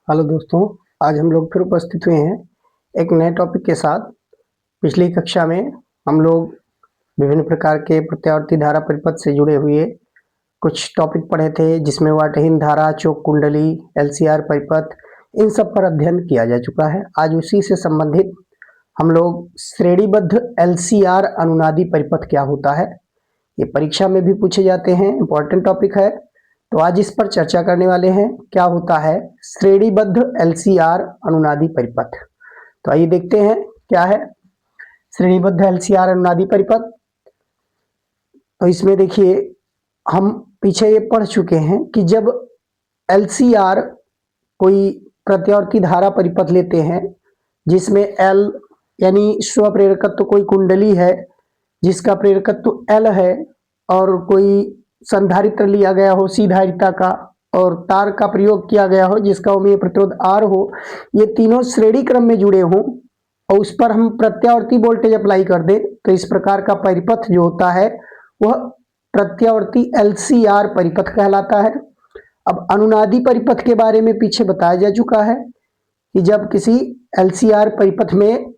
Hello दोस्तों, आज हम लोग फिर उपस्थित हुए हैं एक नए टॉपिक के साथ। पिछली कक्षा में हम लोग विभिन्न प्रकार के प्रत्यावर्ती धारा परिपथ से जुड़े हुए कुछ टॉपिक पढ़े थे, जिसमें वाटहीन धारा, चोक कुंडली, एलसीआर परिपथ, इन सब पर अध्ययन किया जा चुका है। आज उसी से संबंधित हम लोग श्रेणीबद्ध एलसीआर अनुनादी परिपथ क्या होता है, ये परीक्षा में भी पूछे जाते हैं, इंपॉर्टेंट टॉपिक है। तो आज इस पर चर्चा करने वाले हैं, क्या होता है श्रेणीबद्ध एलसीआर अनुनादी परिपथ। तो आइए देखते हैं क्या है श्रेणीबद्ध एलसीआर अनुनादी परिपथ। तो इसमें देखिए, हम पीछे ये पढ़ चुके हैं कि जब एलसीआर कोई प्रत्यावर्ती धारा परिपथ लेते हैं जिसमें एल यानी स्वप्रेरकत्व कोई कुंडली है जिसका प्रेरकत्व एल है, और कोई संधारित्र लिया गया हो सी धारिता का, और तार का प्रयोग किया गया हो जिसका ओमीय प्रतिरोध आर हो, ये तीनों श्रेणी क्रम में जुड़े हों और उस पर हम प्रत्यावर्ती वोल्टेज अप्लाई कर दें, तो इस प्रकार का परिपथ जो होता है वह प्रत्यावर्ती एलसीआर परिपथ कहलाता है। अब अनुनादी परिपथ के बारे में पीछे बताया जा चुका है कि जब किसी एलसीआर परिपथ में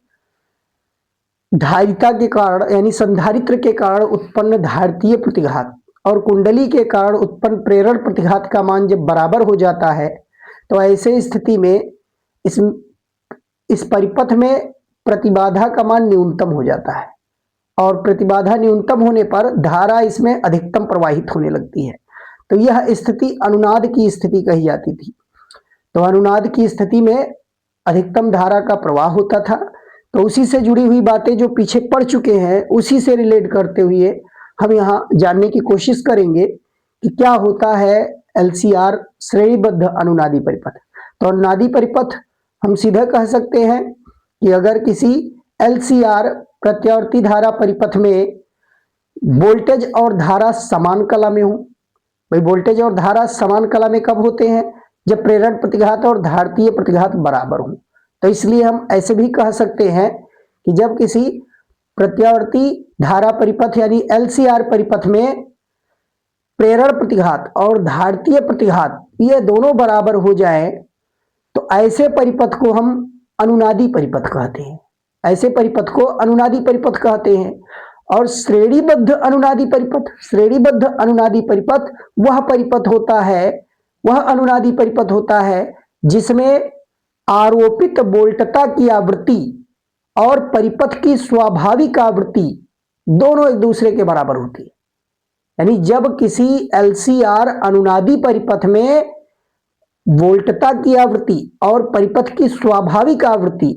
धारिता के कारण यानी संधारित्र के कारण उत्पन्न धारितीय प्रतिघात और कुंडली के कारण उत्पन्न प्रेरण प्रतिघात का मान जब बराबर हो जाता है, तो ऐसे स्थिति में इस परिपथ में प्रतिबाधा का मान न्यूनतम हो जाता है, और प्रतिबाधा न्यूनतम होने पर धारा इसमें अधिकतम प्रवाहित होने लगती है। तो यह स्थिति अनुनाद की स्थिति कही जाती थी। तो अनुनाद की स्थिति में अधिकतम धारा का प्रवाह होता था। तो उसी से जुड़ी हुई बातें जो पीछे पढ़ चुके हैं उसी से रिलेट करते हुए हम यहाँ जानने की कोशिश करेंगे कि क्या होता है एलसीआर श्रेणीबद्ध अनुनादी परिपथ। तो अनुनादी परिपथ हम सीधा कह सकते हैं कि अगर किसी एलसीआर प्रत्यावर्ती धारा परिपथ में वोल्टेज और धारा समान कला में हो। भाई, वोल्टेज और धारा समान कला में कब होते हैं? जब प्रेरण प्रतिघात और धारितीय प्रतिघात बराबर हो। तो इसलिए हम ऐसे भी कह सकते हैं कि जब किसी प्रत्यावर्ती धारा परिपथ यानी एलसीआर परिपथ में प्रेरण प्रतिघात और धारितीय प्रतिघात ये दोनों बराबर हो जाए, तो ऐसे परिपथ को हम अनुनादी परिपथ कहते हैं। ऐसे परिपथ को अनुनादी परिपथ कहते हैं। और श्रेणीबद्ध अनुनादी परिपथ, श्रेणीबद्ध अनुनादी परिपथ वह परिपथ होता है, वह अनुनादी परिपथ होता है जिसमें आरोपित वोल्टता की आवृत्ति और परिपथ की स्वाभाविक आवृत्ति दोनों एक दूसरे के बराबर होती है। यानी जब किसी एलसीआर अनुनादी परिपथ में वोल्टता की आवृत्ति और परिपथ की स्वाभाविक आवृत्ति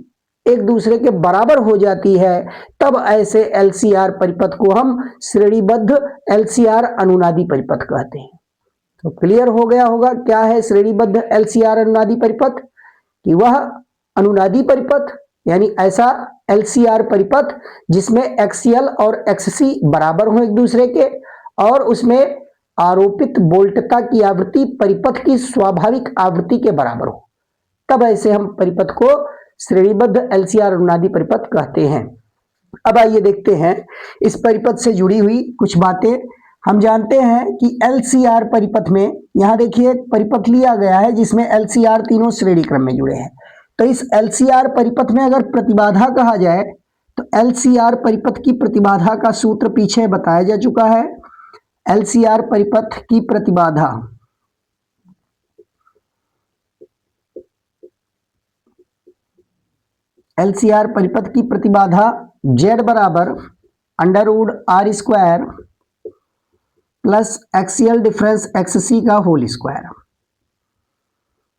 एक दूसरे के बराबर हो जाती है, तब ऐसे एलसीआर परिपथ को हम श्रेणीबद्ध एलसीआर अनुनादी परिपथ कहते हैं। तो क्लियर हो गया होगा क्या है श्रेणीबद्ध एलसीआर अनुनादी परिपथ, कि वह अनुनादी परिपथ यानी ऐसा एलसीआर परिपथ जिसमें एक्सीएल और एक्ससी बराबर हो एक दूसरे के, और उसमें आरोपित वोल्टता की आवृत्ति परिपथ की स्वाभाविक आवृत्ति के बराबर हो, तब ऐसे हम परिपथ को श्रेणीबद्ध एलसीआर अनुनादी परिपथ कहते हैं। अब आइए देखते हैं इस परिपथ से जुड़ी हुई कुछ बातें। हम जानते हैं कि एलसीआर परिपथ में, यहां देखिए परिपथ लिया गया है जिसमें एलसीआर तीनों श्रेणी क्रम में जुड़े हैं। तो इस एलसीआर परिपथ में अगर प्रतिबाधा कहा जाए तो एलसीआर परिपथ की प्रतिबाधा का सूत्र पीछे बताया जा चुका है। एलसीआर परिपथ की प्रतिबाधा एलसीआर परिपथ की प्रतिबाधा Z बराबर √R² plus axial difference XC का होल स्क्वायर।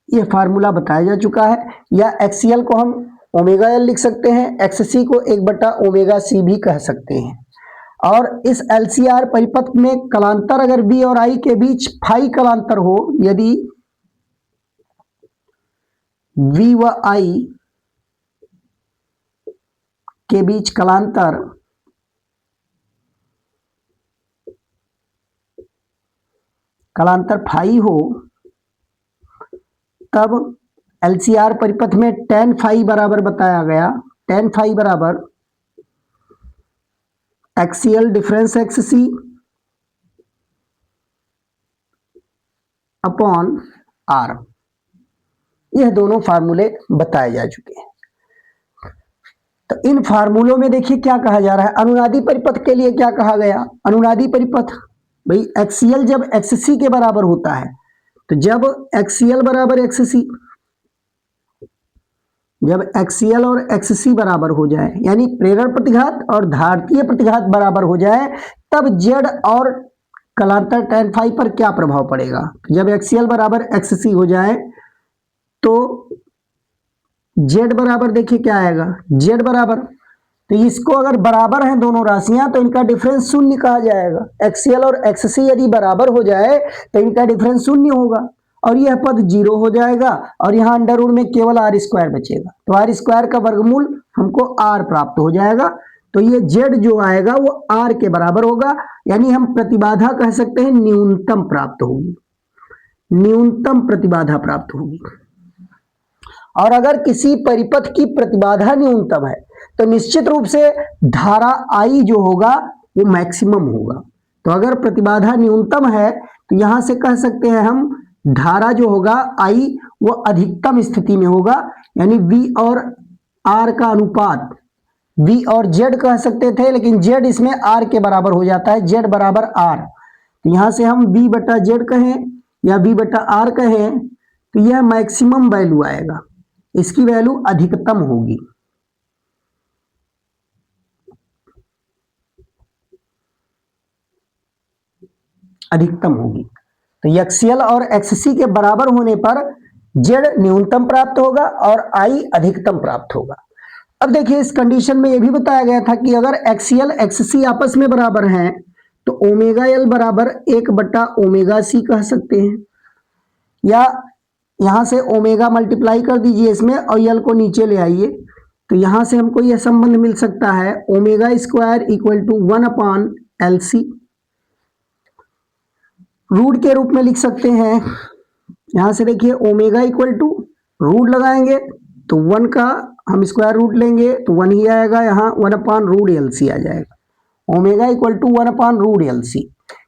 यह फार्मूला बताया जा चुका है। या एक्सियल को हम ओमेगा एल लिख सकते हैं, XC को 1/ओमेगा C भी कह सकते हैं। और इस एलसीआर परिपथ में कलांतर अगर B और I के बीच फाई कलांतर हो, यदि V व I के बीच कलांतर फाई हो, तब एलसीआर परिपथ में tan फाई बराबर बताया गया, tan फाई बराबर axial difference XC upon R। यह दोनों फार्मूले बताए जा चुके हैं। तो इन फार्मूलों में देखिए क्या कहा जा रहा है। अनुनादी परिपथ के लिए क्या कहा गया, अनुनादी परिपथ भाई एक्सीएल जब एक्ससी के बराबर होता है, तो जब एक्सीएल बराबर एक्ससी, जब एक्सीएल और एक्ससी बराबर हो जाए, यानी प्रेरण प्रतिघात और धारतीय प्रतिघात बराबर हो जाए, तब जेड और कलांतर tan फाई पर क्या प्रभाव पड़ेगा। जब एक्सीएल बराबर एक्ससी हो जाए तो जेड बराबर देखिए क्या आएगा, जेड बराबर, तो इसको अगर बराबर हैं दोनों राशियां तो इनका डिफरेंस शून्य कहा जाएगा। एक्सीएल और एक्ससी यदि बराबर हो जाए तो इनका डिफरेंस शून्य होगा और यह पद जीरो हो जाएगा और यहाँ अंडर रूट में केवल आर स्क्वायर बचेगा। तो आर स्क्वायर का वर्गमूल हमको आर प्राप्त हो जाएगा। तो ये जेड जो आएगा वो आर के बराबर होगा, यानी हम प्रतिबाधा कह सकते हैं न्यूनतम प्राप्त होगी, न्यूनतम प्रतिबाधा प्राप्त होगी। और अगर किसी परिपथ की प्रतिबाधा न्यूनतम है तो निश्चित रूप से धारा आई जो होगा वो मैक्सिमम होगा। तो अगर प्रतिबाधा न्यूनतम है तो यहां से कह सकते हैं हम धारा जो होगा आई वो अधिकतम स्थिति में होगा, यानी V और R का अनुपात, V और Z कह सकते थे लेकिन Z इसमें R के बराबर हो जाता है, Z बराबर R। तो यहां से हम V बटा Z कहें या V बटा R कहें तो यह मैक्सिमम वैल्यू आएगा, इसकी वैल्यू अधिकतम होगी। अधिकतम होगी। तो एक्सीएल और एक्ससी के बराबर होने पर जेड न्यूनतम प्राप्त होगा और आई अधिकतम प्राप्त होगा। अब देखिए इस कंडीशन में यह भी बताया गया था कि अगर एक्सीएल एक्ससी आपस में बराबर हैं तो ओमेगा एल बराबर 1 बटा ओमेगा सी कह सकते हैं, या यहां से ओमेगा मल्टीप्लाई कर दीजिए इसमें और एल को नीचे ले आइए, तो यहां से हमको यह संबंध मिल सकता है omega square equal to 1/LC। Root के रूप में लिख सकते हैं, यहां से देखिए ओमेगा इक्वल टू रूट लगाएंगे तो 1 का हम स्क्वायर रूट लेंगे तो 1 ही आएगा, यहाँ 1/√LC आ जाएगा। ओमेगा इक्वल टू 1/√LC,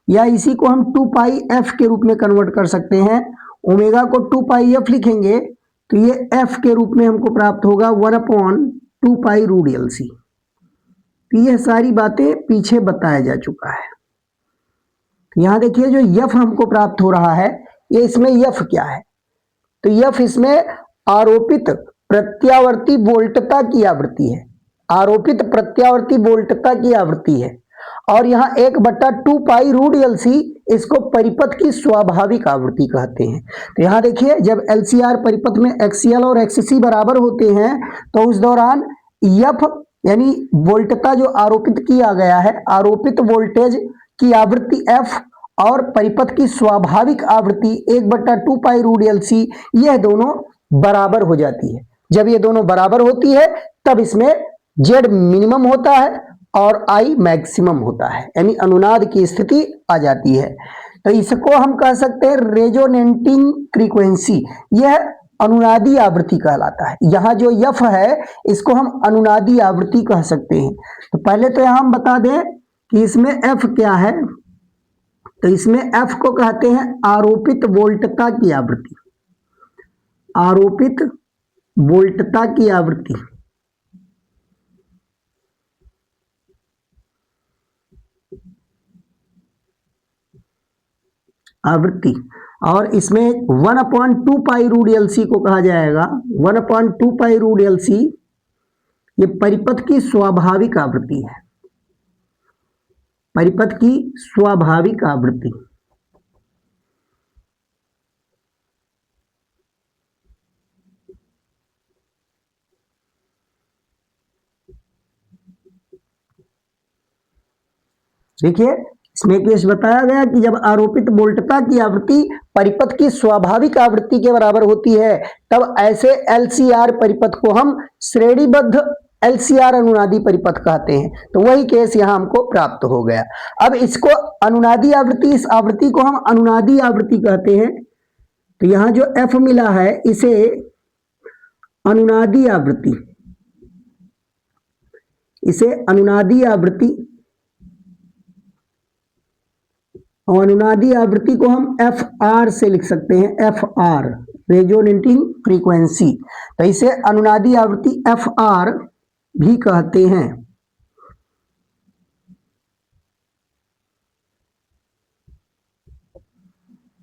या इसी को हम 2πf के रूप में कन्वर्ट कर सकते हैं। ओमेगा को 2πf लिखेंगे तो ये f के रूप में हमको प्राप्त होगा 1/2π√LC। तो ये सारी बातें पीछे बताया जा चुका है। यहां देखिए जो यफ हमको प्राप्त हो रहा है, ये इसमें यफ क्या है, तो यफ इसमें आरोपित प्रत्यावर्ती वोल्टता की आवृत्ति है, आरोपित प्रत्यावर्ती वोल्टता की आवृत्ति है। और यहाँ 1/2π√LC इसको परिपथ की स्वाभाविक आवृत्ति कहते हैं। तो यहाँ देखिए जब LCR परिपथ में एक्सीएल और एक्ससी बराबर होते हैं तो उस दौरान यफ यानी वोल्टता जो आरोपित किया गया है, आरोपित वोल्टेज की आवृत्ति f और परिपथ की स्वाभाविक आवृत्ति 1/2π√LC, यह दोनों बराबर हो जाती है। जब ये दोनों बराबर होती है तब इसमें Z मिनिमम होता है और I मैक्सिमम होता है, यानी अनुनाद की स्थिति आ जाती है। तो इसको हम कह सकते हैं रेजोनेटिंग फ्रीक्वेंसी, यह अनुनादी आवृत्ति कहलाता है। यहाँ जो यफ है इसको हम अनुनादी आवृत्ति कह सकते हैं। तो पहले तो यहाँ हम बता दें कि इसमें f क्या है, तो इसमें f को कहते हैं आरोपित वोल्टता की आवृत्ति, आरोपित वोल्टता की आवृत्ति। आवृत्ति, और इसमें 1/2π√LC को कहा जाएगा 1/2π√LC, ये परिपथ की स्वाभाविक आवृत्ति है, परिपथ की स्वाभाविक आवृत्ति। देखिए इसमें केस बताया गया कि जब आरोपित वोल्टता की आवृत्ति परिपथ की स्वाभाविक आवृत्ति के बराबर होती है तब ऐसे LCR परिपथ को हम श्रेणीबद्ध LCR अनुनादी परिपथ कहते हैं। तो वही केस यहां हमको प्राप्त हो गया। अब इसको अनुनादी आवृत्ति, इस आवृत्ति को हम अनुनादी आवृत्ति कहते हैं। तो यहां जो F मिला है इसे अनुनादी आवृत्ति, इसे अनुनादी आवृत्ति, और अनुनादी आवृत्ति को हम FR से लिख सकते हैं, FR रेजोनेटिंग फ्रीक्वेंसी। तो इसे अनुनादी आवृत्ति FR भी कहते हैं।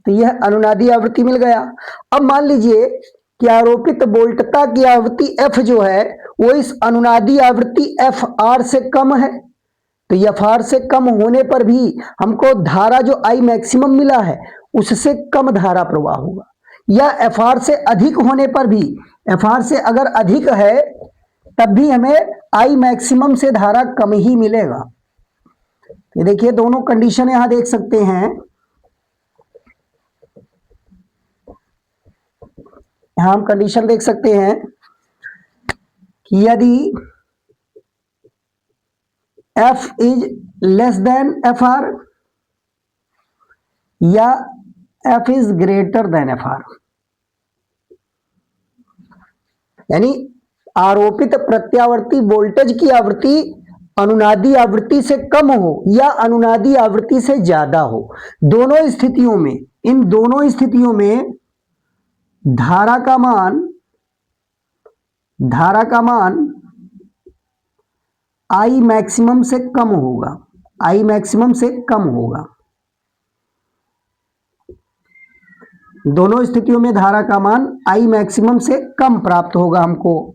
तो यह अनुनादी आवृत्ति मिल गया। अब मान लीजिए कि आरोपित वोल्टता की आवृत्ति F जो है वो इस अनुनादी आवृत्ति FR से कम है। तो FR से कम होने पर भी हमको धारा जो I मैक्सिमम मिला है उससे कम धारा प्रवाह होगा, या FR से अधिक होने पर भी, FR से अगर अधिक है तब भी हमें I मैक्सिमम से धारा कम ही मिलेगा। ये देखिए दोनों कंडीशन यहां देख सकते हैं। यहां हम कंडीशन देख सकते हैं कि यदि F is less than FR या F is greater than FR, यानी आरोपित प्रत्यावर्ती वोल्टेज की आवृत्ति अनुनादी आवृत्ति से कम हो या अनुनादी आवृत्ति से ज्यादा हो, दोनों स्थितियों में, इन दोनों स्थितियों में धारा का मान I मैक्सिमम से कम होगा, I मैक्सिमम से कम होगा। दोनों स्थितियों में धारा का मान I मैक्सिमम से कम प्राप्त होगा हमको।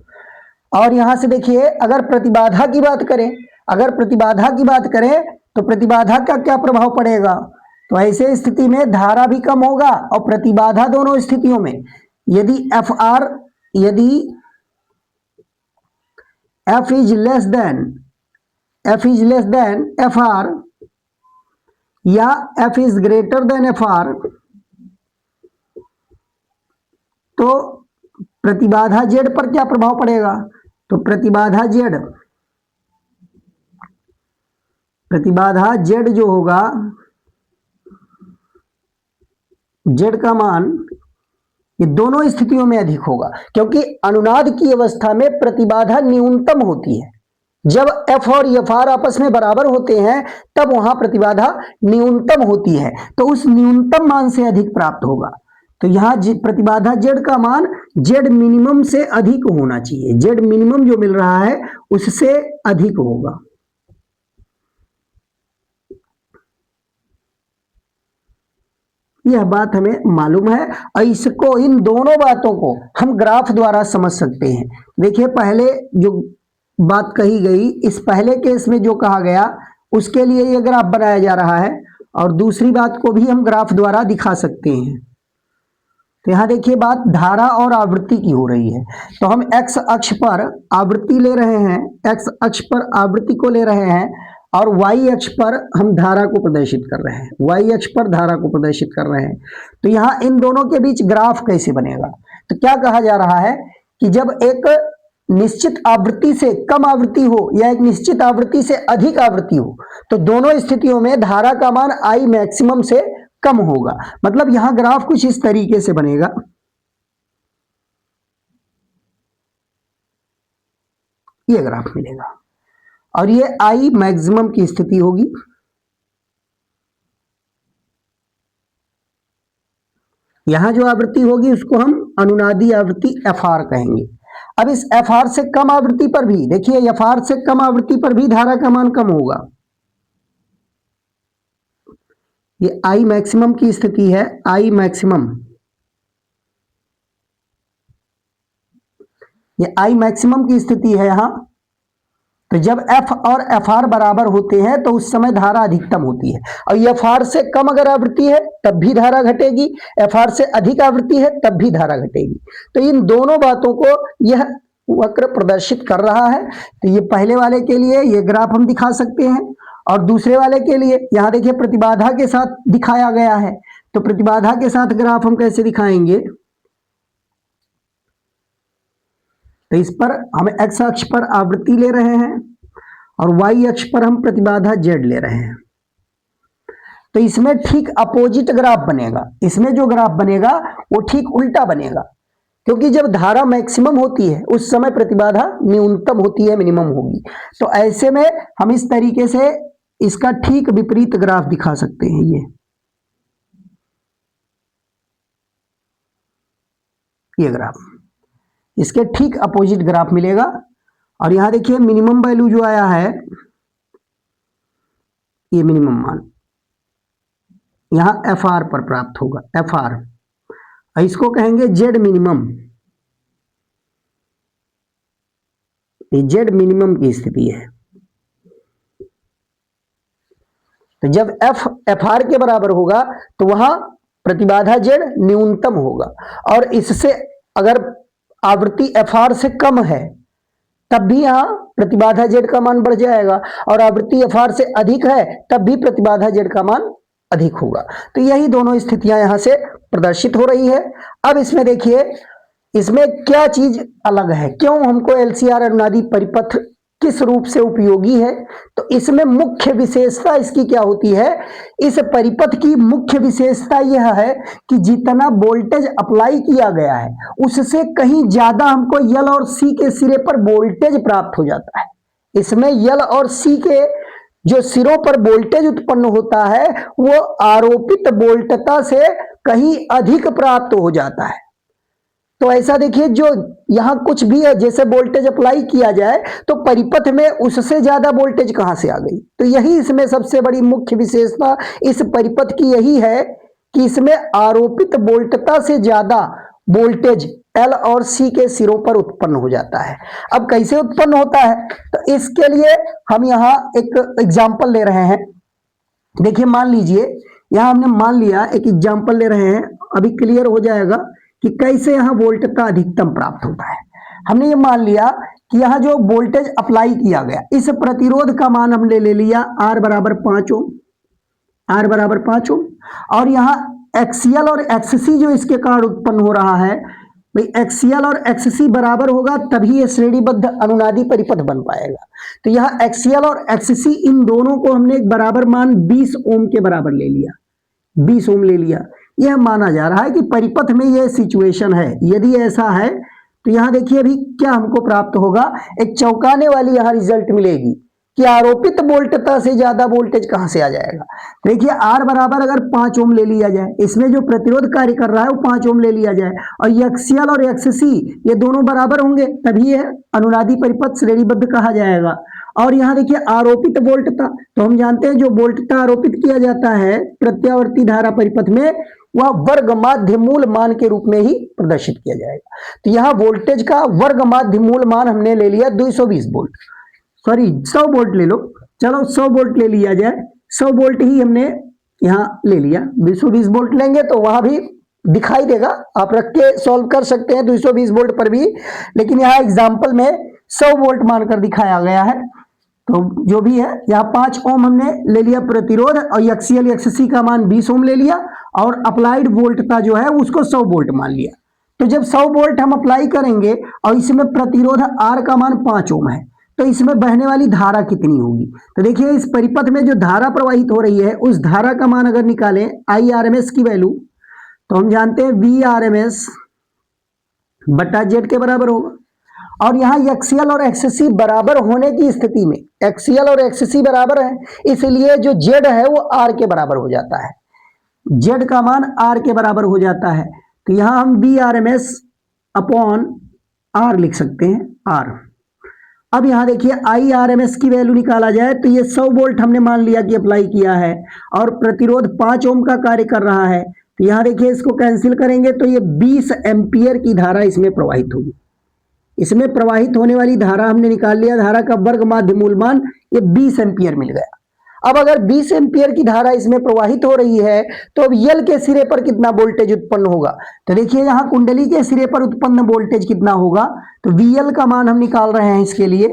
और यहां से देखिए अगर प्रतिबाधा की बात करें, तो प्रतिबाधा का क्या प्रभाव पड़ेगा? तो ऐसे स्थिति में धारा भी कम होगा और प्रतिबाधा, दोनों स्थितियों में यदि F is less than FR या F is greater than FR, तो प्रतिबाधा Z पर क्या प्रभाव पड़ेगा? तो प्रतिबाधा Z जो होगा, Z का मान ये दोनों स्थितियों में अधिक होगा, क्योंकि अनुनाद की अवस्था में प्रतिबाधा न्यूनतम होती है। जब F और FR आपस में बराबर होते हैं तब वहां प्रतिबाधा न्यूनतम होती है, तो उस न्यूनतम मान से अधिक प्राप्त होगा। तो यहां प्रतिबाधा Z का मान Z मिनिमम से अधिक होना चाहिए, Z मिनिमम जो मिल रहा है उससे अधिक होगा। यह बात हमें मालूम है और इसको, इन दोनों बातों को हम ग्राफ द्वारा समझ सकते हैं। देखिए पहले जो बात कही गई, इस पहले केस में जो कहा गया उसके लिए यह ग्राफ बनाया जा रहा है, और दूसरी बात को भी हम ग्राफ द्वारा दिखा सकते हैं। तो यहां देखिए बात धारा और आवृत्ति की हो रही है, तो हम x अक्ष पर आवृत्ति ले रहे हैं, x अक्ष पर आवृत्ति को ले रहे हैं, और y अक्ष पर हम धारा को प्रदर्शित कर रहे हैं, y अक्ष पर धारा को प्रदर्शित कर रहे हैं। तो यहां इन दोनों के बीच ग्राफ कैसे बनेगा? तो क्या कहा जा रहा है कि जब एक निश्चित आवृत्ति से कम आवृत्ति हो या एक निश्चित आवृत्ति से अधिक आवृत्ति हो, तो दोनों स्थितियों में धारा का मान I मैक्सिमम से कम होगा। मतलब यहां ग्राफ कुछ इस तरीके से बनेगा, ये ग्राफ मिलेगा, और ये I मैक्सिमम की स्थिति होगी। यहां जो आवृत्ति होगी उसको हम अनुनादी आवृत्ति FR कहेंगे। अब इस FR से कम आवृत्ति पर भी देखिए, FR से कम आवृत्ति पर भी धारा का मान कम होगा। ये I मैक्सिमम की स्थिति है, I मैक्सिमम, ये I मैक्सिमम की स्थिति है यहां। तो जब F और FR बराबर होते हैं तो उस समय धारा अधिकतम होती है, और FR से कम अगर आवृत्ति है तब भी धारा घटेगी, FR से अधिक आवृत्ति है तब भी धारा घटेगी। तो इन दोनों बातों को यह वक्र प्रदर्शित कर रहा है। तो ये पहले वाले के लिए ये ग्राफ हम दिखा सकते हैं, और दूसरे वाले के लिए यहां देखिए प्रतिबाधा के साथ दिखाया गया है। तो प्रतिबाधा के साथ ग्राफ हम कैसे दिखाएंगे? तो इस पर हम x अक्ष पर आवृत्ति ले रहे हैं और y अक्ष पर हम प्रतिबाधा Z ले रहे हैं। तो इसमें ठीक अपोजिट ग्राफ बनेगा, इसमें जो ग्राफ बनेगा वो ठीक उल्टा बनेगा, क्योंकि जब धारा मैक्सिमम होती है उस समय प्रतिबाधा न्यूनतम होती है, मिनिमम होगी। तो ऐसे में हम इस तरीके से इसका ठीक विपरीत ग्राफ दिखा सकते हैं। ये ये ग्राफ, इसके ठीक अपोजिट ग्राफ मिलेगा। और यहां देखिए मिनिमम वैल्यू जो आया है, ये मिनिमम मान यहां एफ आर पर प्राप्त होगा, एफ आर, इसको कहेंगे जेड मिनिमम। ये जेड मिनिमम की स्थिति है। तो जब एफ आर के बराबर होगा तो वहां प्रतिबाधा जेड न्यूनतम होगा, और इससे अगर आवृत्ति एफ आर से कम है तब भी यहां प्रतिबाधा जेड का मान बढ़ जाएगा, और आवृत्ति एफ आर से अधिक है तब भी प्रतिबाधा जेड का मान अधिक होगा। तो यही दोनों स्थितियां यहां से प्रदर्शित हो रही है। अब इसमें देखिए, इसमें क्या चीज अलग है, क्यों हमको एलसीआर अनुनादी परिपथ किस रूप से उपयोगी है। तो इसमें मुख्य विशेषता इसकी क्या होती है, इस परिपथ की मुख्य विशेषता यह है कि जितना वोल्टेज अप्लाई किया गया है उससे कहीं ज्यादा हमको यल और सी के सिरे पर वोल्टेज प्राप्त हो जाता है। इसमें यल और सी के जो सिरों पर वोल्टेज उत्पन्न होता है वो आरोपित वोल्टता से कहीं अधिक प्राप्त हो जाता है। तो ऐसा देखिए, जो यहां कुछ भी है, जैसे वोल्टेज अप्लाई किया जाए तो परिपथ में उससे ज्यादा वोल्टेज कहां से आ गई। तो यही इसमें सबसे बड़ी मुख्य विशेषता इस परिपथ की यही है कि इसमें आरोपित वोल्टता से ज्यादा वोल्टेज एल और सी के सिरों पर उत्पन्न हो जाता है। अब कैसे उत्पन्न होता है, तो इसके लिए हम यहां एक एग्जाम्पल ले रहे हैं। देखिए मान लीजिए, यहां हमने मान लिया एक एग्जाम्पल ले रहे हैं, अभी क्लियर हो जाएगा कि कैसे यहां वोल्टता अधिकतम प्राप्त होता है। हमने ये मान लिया कि यहां जो वोल्टेज अप्लाई किया गया, इस प्रतिरोध का मान हमने ले लिया R बराबर 5 ओम, R बराबर 5 ओम, और यहां एक्सीएल और एक्ससी जो इसके कारण उत्पन्न हो रहा है, भाई एक्सीएल और एक्ससी बराबर होगा तभी ये श्रेणीबद्ध अनुनादी परिपथ बन पाएगा। तो यहां एक्सीएल और एक्ससी इन दोनों को हमने एक बराबर मान 20 ओम के बराबर ले लिया, 20 ओम ले लिया। यह माना जा रहा है कि परिपथ में यह सिचुएशन है। यदि ऐसा है तो यहां देखिए अभी क्या हमको प्राप्त होगा, एक चौंकाने वाली यहां रिजल्ट मिलेगी कि आरोपित वोल्टता से ज्यादा वोल्टेज कहां से आ जाएगा। देखिए आर बराबर अगर 5 ओम ले लिया जाए, इसमें जो प्रतिरोध कार्य कर रहा है वो 5 ओम ले लिया जाए, और एक्सीएल और एक्ससी ये दोनों बराबर होंगे तभी यह अनुनादी परिपथ श्रेणीबद्ध कहा जाएगा। और यहां देखिए आरोपित वोल्टता, तो हम जानते हैं जो वोल्टता आरोपित किया जाता है प्रत्यावर्ती धारा परिपथ में, वह वर्ग माध्य मूल मान के रूप में ही प्रदर्शित किया जाएगा। तो यहां वोल्टेज का वर्ग माध्य मूल मान हमने ले लिया 220 वोल्ट, सॉरी 100 वोल्ट ले लो, चलो 100 वोल्ट ले लिया जाए, 100 वोल्ट ही हमने यहां ले लिया। 220 वोल्ट लेंगे तो वहां भी दिखाई देगा, आप रख के सॉल्व कर सकते हैं 220 वोल्ट पर भी, लेकिन यहां एग्जाम्पल में 100 वोल्ट मानकर दिखाया गया है। तो जो भी है, यहाँ 5 ओम हमने ले लिया प्रतिरोध, और एक्सीएल एक्ससी का मान 20 ओम ले लिया, और अप्लाइड वोल्टता जो है उसको 100 वोल्ट मान लिया। तो जब 100 वोल्ट हम अप्लाई करेंगे और इसमें प्रतिरोध आर का मान 5 ओम है, तो इसमें बहने वाली धारा कितनी होगी। तो देखिए इस परिपथ में जो धारा प्रवाहित हो रही है उस धारा का मान अगर निकालें आई आर एम एस की वैल्यू, तो हम जानते हैं वी आर एम एस बटा जेड के बराबर होगा। और यहां एक्सीएल और एक्ससी बराबर होने की स्थिति में, एक्सीएल और एक्ससी बराबर है, इसलिए जो जेड है वो आर के बराबर हो जाता है, जेड का मान आर के बराबर हो जाता है। तो यहां हम B R M S upon R लिख सकते हैं, आर। अब यहां देखिए आई आर एम एस की वैल्यू निकाला जाए तो ये 100 वोल्ट हमने मान लिया कि अप्लाई किया है, और प्रतिरोध 5 ओम का कार्य कर रहा है। तो यहां देखिए इसको कैंसिल करेंगे तो ये 20 एम्पियर की धारा इसमें प्रवाहित होगी। इसमें प्रवाहित होने वाली धारा हमने निकाल लिया, धारा का वर्ग माध्य मूल मान ये 20 एम्पियर मिल गया। अब अगर 20 एम्पियर की धारा इसमें प्रवाहित हो रही है तो अब यल के सिरे पर कितना वोल्टेज उत्पन्न होगा। तो देखिए यहां कुंडली के सिरे पर उत्पन्न वोल्टेज कितना होगा, तो वीएल का मान हम निकाल रहे हैं इसके लिए।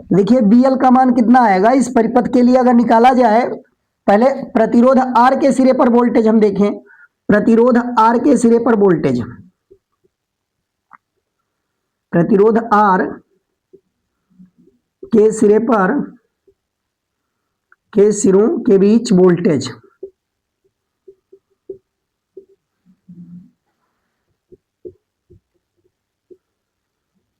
देखिए वीएल का मान कितना आएगा इस परिपथ के लिए अगर निकाला जाए, पहले प्रतिरोध आर के सिरे पर वोल्टेज हम देखें, प्रतिरोध आर के सिरे पर वोल्टेज, प्रतिरोध आर के सिरे पर के सिरों के बीच वोल्टेज,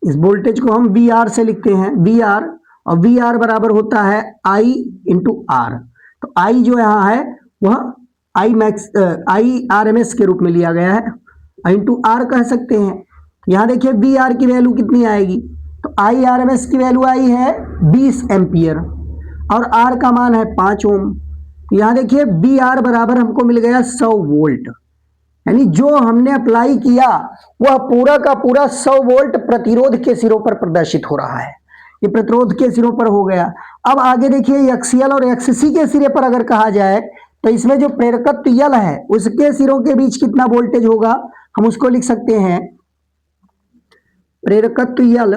इस वोल्टेज को हम वी आर से लिखते हैं, वी आर, और वी आर बराबर होता है आई इंटू आर। तो आई जो यहां है वह I max I R M S के रूप में लिया गया है। इंटू आर कह सकते हैं। यहां देखिए वी आर की वैल्यू कितनी आएगी, तो आई आर एम एस की वैल्यू आई है 20 एम्पियर और आर का मान है 5 ओम। यहां देखिए बी आर बराबर हमको मिल गया 100 वोल्ट, यानी जो हमने अप्लाई किया वह पूरा का पूरा 100 वोल्ट प्रतिरोध के सिरों पर प्रदर्शित हो रहा है। ये प्रतिरोध के सिरों पर हो गया। अब आगे देखिए एक्सीएल और एक्ससी के सिरे पर अगर कहा जाए तो इसमें जो प्रेरकत्व यल है उसके सिरों के बीच कितना वोल्टेज होगा, हम उसको लिख सकते हैं प्रेरकत्व यल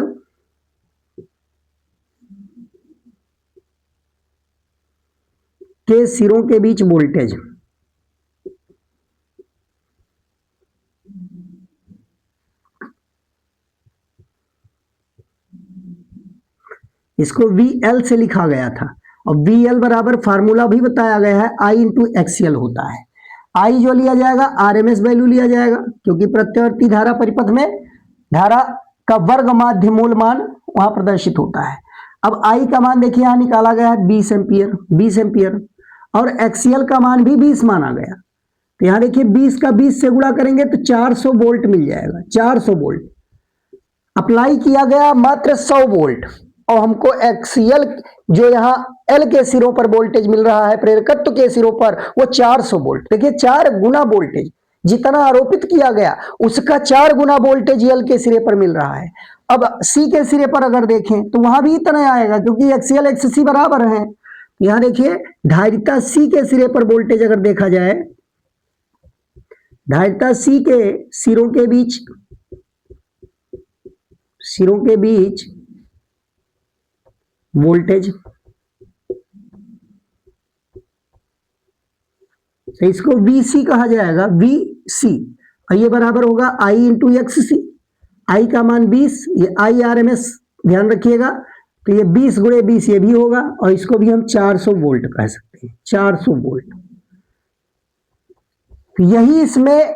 के सिरों के बीच वोल्टेज। इसको VL से लिखा गया था और VL बराबर फार्मूला भी बताया गया है I इंटू एक्सीएल होता है। I जो लिया जाएगा RMS वैल्यू लिया जाएगा, क्योंकि प्रत्यावर्ती धारा परिपथ में धारा का वर्ग माध्य मूल मान वहां प्रदर्शित होता है। अब I का मान देखिए यहां निकाला गया है 20 एम्पियर, 20 एम्पियर और एक्सीएल का मान भी 20 माना गया। तो यहां देखिए 20 का 20 से गुणा करेंगे तो 400 वोल्ट मिल जाएगा। 400 वोल्ट अप्लाई किया गया मात्र 100 वोल्ट और हमको एक्सीएल जो यहाँ एल के सिरों पर वोल्टेज मिल रहा है प्रेरकत्व के सिरों पर वो 400 वोल्ट। देखिए 4 गुना वोल्टेज जितना आरोपित किया गया उसका 4 गुना वोल्टेज एल के सिरे पर मिल रहा है। अब सी के सिरे पर अगर देखें तो वहां भी इतना आएगा क्योंकि एक्सीएल एक्ससी बराबर है। यहां देखिए धारिता सी के सिरे पर वोल्टेज अगर देखा जाए, धारिता सी के सिरों के बीच वोल्टेज, तो इसको VC कहा जाएगा, VC और ये बराबर होगा I इंटू XC। I का मान 20, ये IRMS ध्यान रखिएगा, तो ये 20 गुणे 20 ये भी होगा और इसको भी हम 400 वोल्ट कह सकते हैं, 400 वोल्ट। तो यही इसमें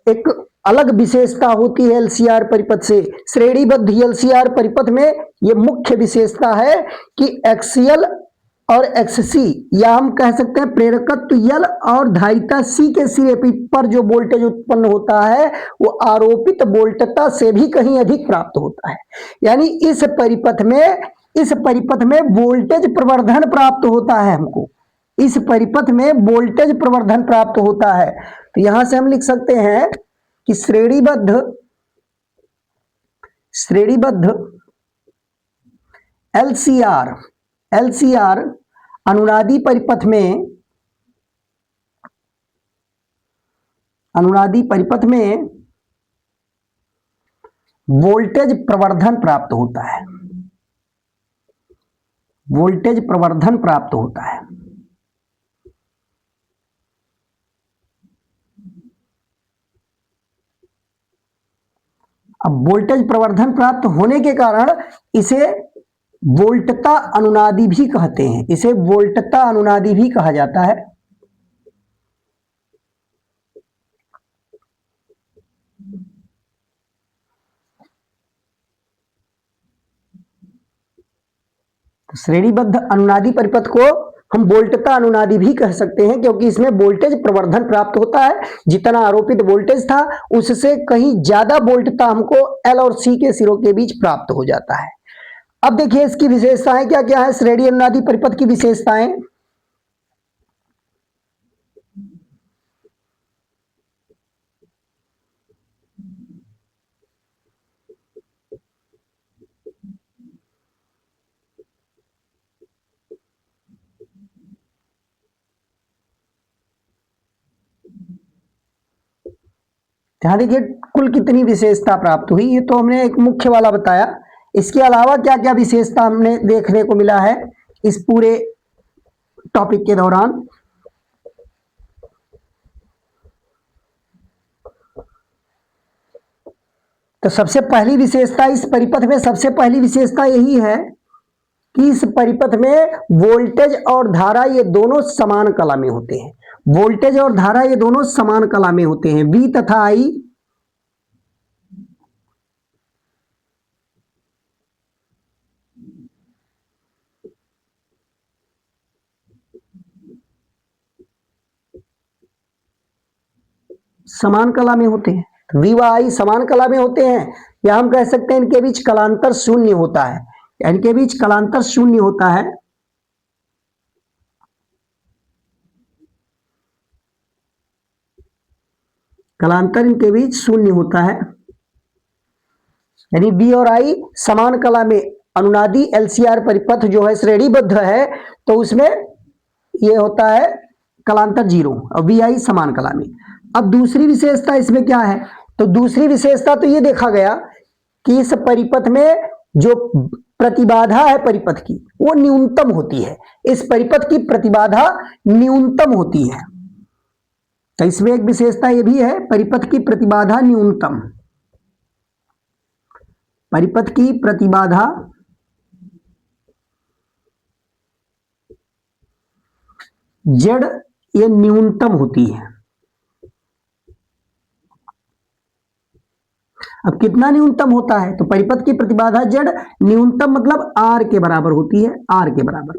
एक अलग विशेषता होती है LCR परिपथ से। श्रेणीबद्ध LCR परिपथ में ये मुख्य विशेषता है कि एक्सीएल और एक्ससी या हम कह सकते हैं प्रेरकत्व यल और धारिता सी के सिरे पर जो वोल्टेज उत्पन्न होता है वो आरोपित वोल्टता से भी कहीं अधिक प्राप्त होता है। यानी इस परिपथ में वोल्टेज प्रवर्धन प्राप्त होता है, हमको इस परिपथ में वोल्टेज प्रवर्धन प्राप्त होता है। तो यहां से हम लिख सकते हैं कि श्रेणीबद्ध LCR अनुनादी परिपथ में वोल्टेज प्रवर्धन प्राप्त होता है, वोल्टेज प्रवर्धन प्राप्त होता है। अब वोल्टेज प्रवर्धन प्राप्त होने के कारण इसे वोल्टता अनुनादी भी कहते हैं, इसे वोल्टता अनुनादी भी कहा जाता है। तो श्रेणीबद्ध अनुनादी परिपथ को हम वोल्टता अनुनादी भी कह सकते हैं क्योंकि इसमें वोल्टेज प्रवर्धन प्राप्त होता है। जितना आरोपित वोल्टेज था उससे कहीं ज्यादा वोल्टता हमको एल और सी के सिरों के बीच प्राप्त हो जाता है। अब देखिए इसकी विशेषताएं क्या क्या है, श्रेणी अनुनादी परिपथ की विशेषताएं। ध्यान दीजिए कुल कितनी विशेषता प्राप्त हुई, ये तो हमने एक मुख्य वाला बताया। इसके अलावा क्या क्या विशेषता हमने देखने को मिला है इस पूरे टॉपिक के दौरान। तो सबसे पहली विशेषता इस परिपथ में सबसे पहली विशेषता यही है कि इस परिपथ में वोल्टेज और धारा ये दोनों समान कला में होते हैं, वोल्टेज और धारा ये दोनों समान कला में होते हैं। V तथा I समान कला में होते हैं। वी व आई समान कला में होते हैं, या हम कह सकते हैं इनके बीच कलांतर शून्य होता है, इनके बीच कलांतर शून्य होता है। कलांतर इनके बीच शून्य होता है, यानी बी और आई समान कला में अनुनादी एलसीआर परिपथ जो है श्रेणीबद्ध है, तो उसमें ये होता है कलांतर जीरो, और बी आई समान कला में। अब दूसरी विशेषता इसमें क्या है, तो दूसरी विशेषता तो ये देखा गया कि इस परिपथ में जो प्रतिबाधा है परिपथ की वो न्यूनतम होती है, इस परिपथ की प्रतिबाधा न्यूनतम होती है। तो इसमें एक विशेषता ये भी है, परिपथ की प्रतिबाधा न्यूनतम, परिपथ की प्रतिबाधा जेड ये न्यूनतम होती है। अब कितना न्यूनतम होता है, तो परिपथ की प्रतिबाधा जेड न्यूनतम मतलब आर के बराबर होती है, आर के बराबर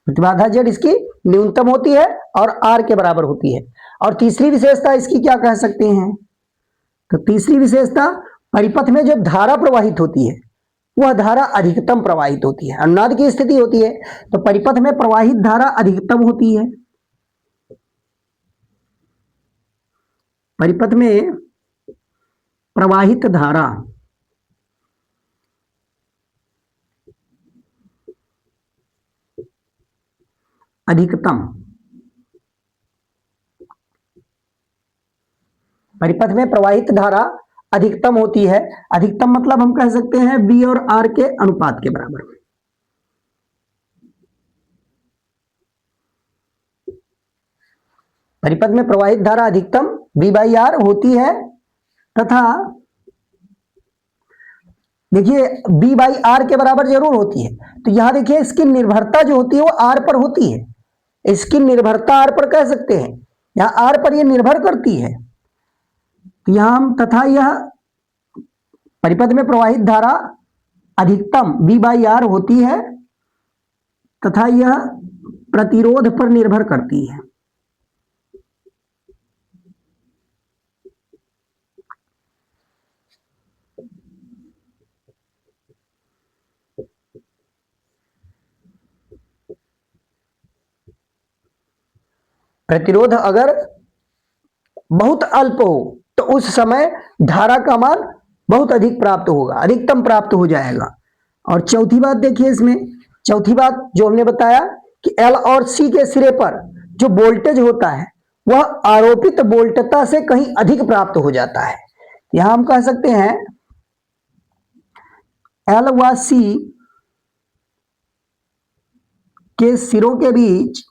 प्रतिबाधा जेड इसकी न्यूनतम होती है और आर के बराबर होती है। और तीसरी विशेषता इसकी क्या कह सकते हैं, तो तीसरी विशेषता परिपथ में जो धारा प्रवाहित होती है वह धारा अधिकतम प्रवाहित होती है, अनुनाद की स्थिति होती है तो परिपथ में प्रवाहित धारा अधिकतम होती है। परिपथ में प्रवाहित धारा अधिकतम, परिपथ में प्रवाहित धारा अधिकतम होती है। अधिकतम मतलब हम कह सकते हैं बी और आर के अनुपात के बराबर। परिपथ में प्रवाहित धारा अधिकतम बी बाई आर होती है, तथा देखिए बी बाई आर के बराबर जरूर होती है। तो यहां देखिए इसकी निर्भरता जो होती है वो आर पर होती है, इसकी निर्भरता आर पर कह सकते हैं, यहां आर पर ये निर्भर करती है। तो यहां हम तथा यह परिपथ में प्रवाहित धारा अधिकतम बी बाई आर होती है, तथा यह प्रतिरोध पर निर्भर करती है। प्रतिरोध अगर बहुत अल्प हो तो उस समय धारा का मान बहुत अधिक प्राप्त होगा, अधिकतम प्राप्त हो जाएगा। और चौथी बात देखिए इसमें, चौथी बात जो हमने बताया कि एल और सी के सिरे पर जो वोल्टेज होता है वह आरोपित वोल्टता से कहीं अधिक प्राप्त हो जाता है। यहां हम कह सकते हैं एल व सी के सिरों के बीच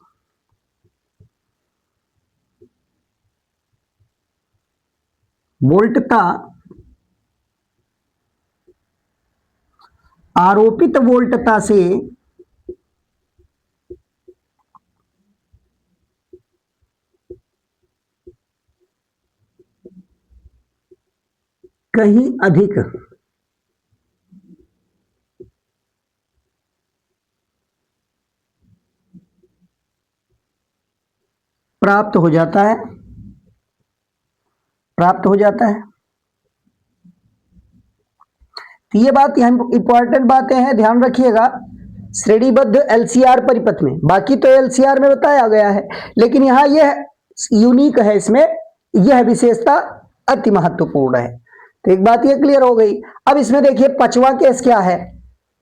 वोल्टता आरोपित वोल्टता से कहीं अधिक प्राप्त हो जाता है, प्राप्त हो जाता है। तो ये बात यहाँ इंपॉर्टेंट बातें हैं, ध्यान रखिएगा। श्रेणीबद्ध एलसीआर परिपथ में, बाकी तो एलसीआर में बताया गया है, लेकिन यहाँ यह यूनिक है, इसमें यह विशेषता अति महत्वपूर्ण है। तो एक बात ये क्लियर हो गई। अब इसमें देखिए पांचवा केस क्या है,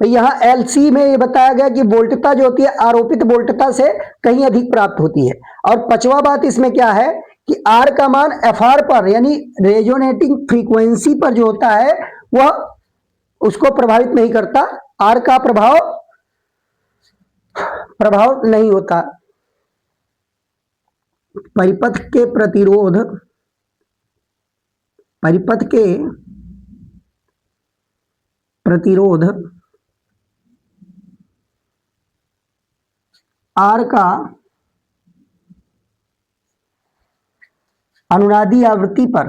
तो यहाँ एलसी में ये बताया गया कि वोल्टता जो होती है आरोपित वोल्टता से कहीं अधिक प्राप्त होती है। और पांचवा बात इसमें क्या है कि आर का मान एफ आर पर यानी रेजोनेटिंग फ्रीक्वेंसी पर जो होता है वह उसको प्रभावित नहीं करता, आर का प्रभाव नहीं होता। परिपथ के प्रतिरोध, परिपथ के प्रतिरोध आर का अनुनादी आवृत्ति पर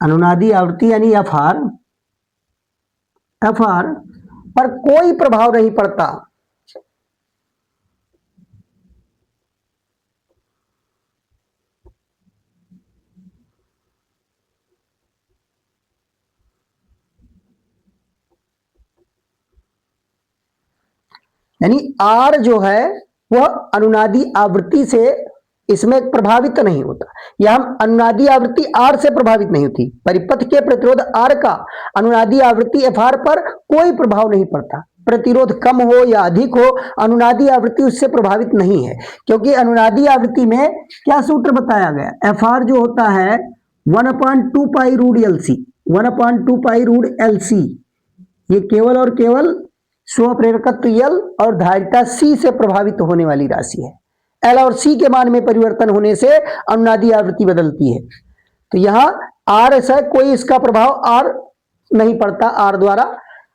अनुनादी आवृत्ति यानी एफ आर FR पर कोई प्रभाव नहीं पड़ता। यानी R जो है वह अनुनादी आवृत्ति से इसमें प्रभावित नहीं होता, या अनुनादी आवृत्ति R से प्रभावित नहीं होती। परिपथ के प्रतिरोध R का अनुनादी आवृत्ति FR पर कोई प्रभाव नहीं पड़ता। प्रतिरोध कम हो या अधिक हो, अनुनादी आवृत्ति उससे प्रभावित नहीं है, क्योंकि अनुनादी आवृत्ति में क्या सूत्र बताया गया, FR जो होता है 1/2 pi root LC, 1/2 pi root LC, ये केवल और केवल स्वप्रेरकत्व L और धारिता C से प्रभावित होने वाली राशि है। L और C के मान में परिवर्तन होने से अनुनादी आवृत्ति बदलती है। तो यहाँ R से कोई इसका प्रभाव R नहीं पड़ता R द्वारा,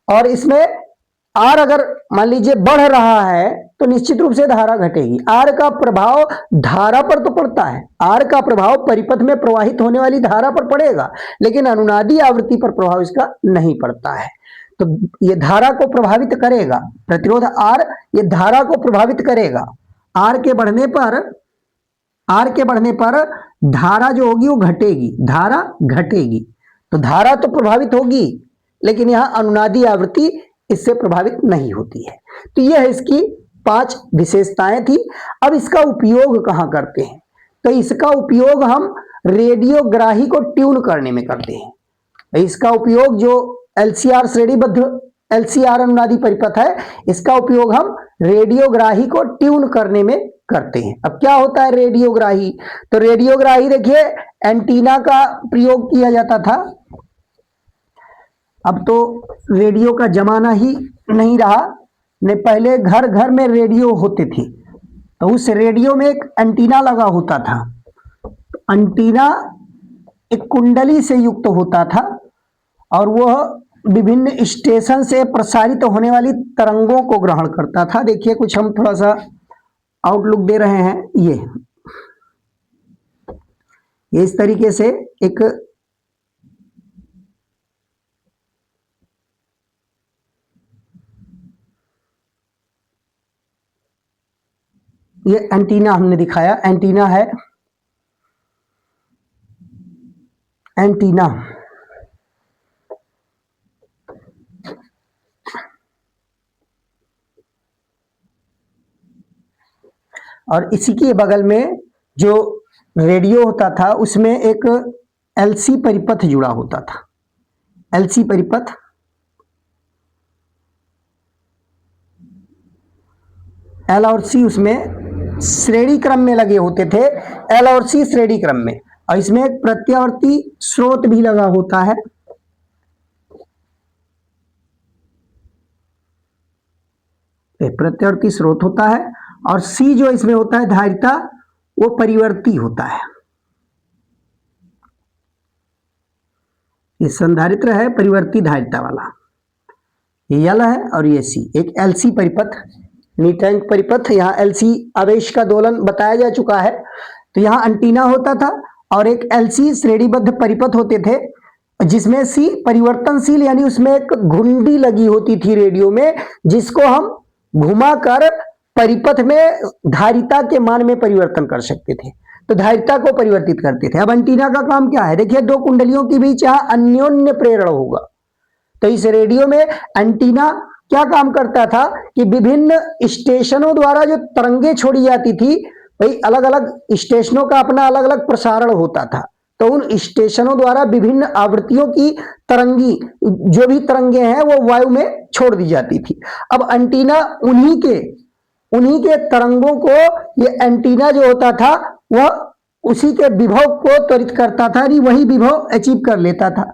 और इसमें R अगर मान लीजिए बढ़ रहा है तो निश्चित रूप से धारा घटेगी। R का प्रभाव धारा पर तो पड़ता है, R का प्रभाव परिपथ में प्रवाहित होने वाली धारा पर पड़ेगा, लेकिन अनुनादी आवृत्ति पर प्रभाव इसका नहीं पड़ता है। तो ये धारा को प्रभावित करेगा, प्रतिरोध R ये धारा को प्रभावित करेगा। R के बढ़ने पर धारा जो होगी वो घटेगी, धारा घटेगी, तो धारा तो प्रभावित होगी, लेकिन यहाँ अनुनादी आवृत्ति इससे प्रभावित नहीं होती है। तो यह इसकी 5 विशेषताएं थी। अब इसका उपयोग कहाँ करते हैं, तो इसका उपयोग हम रेडियोग्राही को ट्यून करने में करते हैं। इसका उपयोग जो LCR श्रेणीबद्ध LCR अनुनादी परिपथ है, इसका उपयोग हम रेडियोग्राही को ट्यून करने में करते हैं। अब क्या होता है रेडियोग्राही, तो रेडियोग्राही देखिए एंटीना का प्रयोग किया जाता था। अब तो रेडियो का जमाना ही नहीं रहा, ने पहले घर घर में रेडियो होते थे, तो उस रेडियो में एक एंटीना लगा होता था। एंटीना एक कुंडली से युक्त होता था और वह विभिन्न स्टेशन से प्रसारित होने वाली तरंगों को ग्रहण करता था। देखिए कुछ हम थोड़ा सा आउटलुक दे रहे हैं, ये इस तरीके से एक ये एंटीना हमने दिखाया, एंटीना है, एंटीना और इसी के बगल में जो रेडियो होता था उसमें एक LC परिपथ जुड़ा होता था। LC परिपथ L और C उसमें श्रेणी क्रम में लगे होते थे, L और C श्रेणी क्रम में, और इसमें एक प्रत्यावर्ती स्रोत भी लगा होता है। प्रत्यावर्ती स्रोत होता है, और C जो इसमें होता है धारिता, वो परिवर्ती होता है। ये संधारित्र है परिवर्ती धारिता वाला, ये L है और ये C। एक LC परिपथ, नीटैंक परिपथ, यहाँ LC आवेश का दोलन बताया जा चुका है। तो यहाँ एंटीना होता था और एक LC श्रेणीबद्ध परिपथ होते थे, जिसमें C परिवर्तनशील, यानी उसमें एक घुंडी लगी होती थी रेडियो में, जिसको हम घुमाकर परिपथ में धारिता के मान में परिवर्तन कर सकते थे, तो धारिता को परिवर्तित करते थे। अब एंटीना का काम क्या है, देखिए दो कुंडलियों के बीच यहाँ अन्योन्य प्रेरण होगा, तो इस रेडियो में एंटीना क्या काम करता था कि विभिन्न स्टेशनों द्वारा जो तरंगे छोड़ी जाती थी, भाई अलग अलग स्टेशनों का अपना अलग अलग प्रसारण होता था, तो उन स्टेशनों द्वारा विभिन्न आवृत्तियों की तरंगी जो भी तरंगे हैं वो वायु में छोड़ दी जाती थी। अब एंटीना उन्हीं के तरंगों को, ये एंटीना जो होता था वह उसी के विभव को त्वरित करता था, यानी वही विभव अचीव कर लेता था।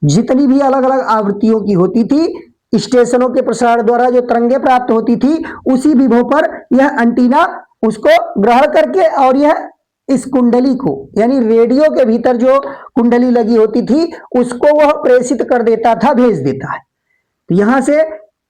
जितनी भी अलग अलग आवृत्तियों की होती थी, स्टेशनों के प्रसारण द्वारा जो तरंगे प्राप्त होती थी, उसी विभव पर यह एंटीना उसको ग्रहण करके, और यह इस कुंडली को, यानी रेडियो के भीतर जो कुंडली लगी होती थी उसको वह प्रेषित कर देता था, भेज देता है। तो यहां से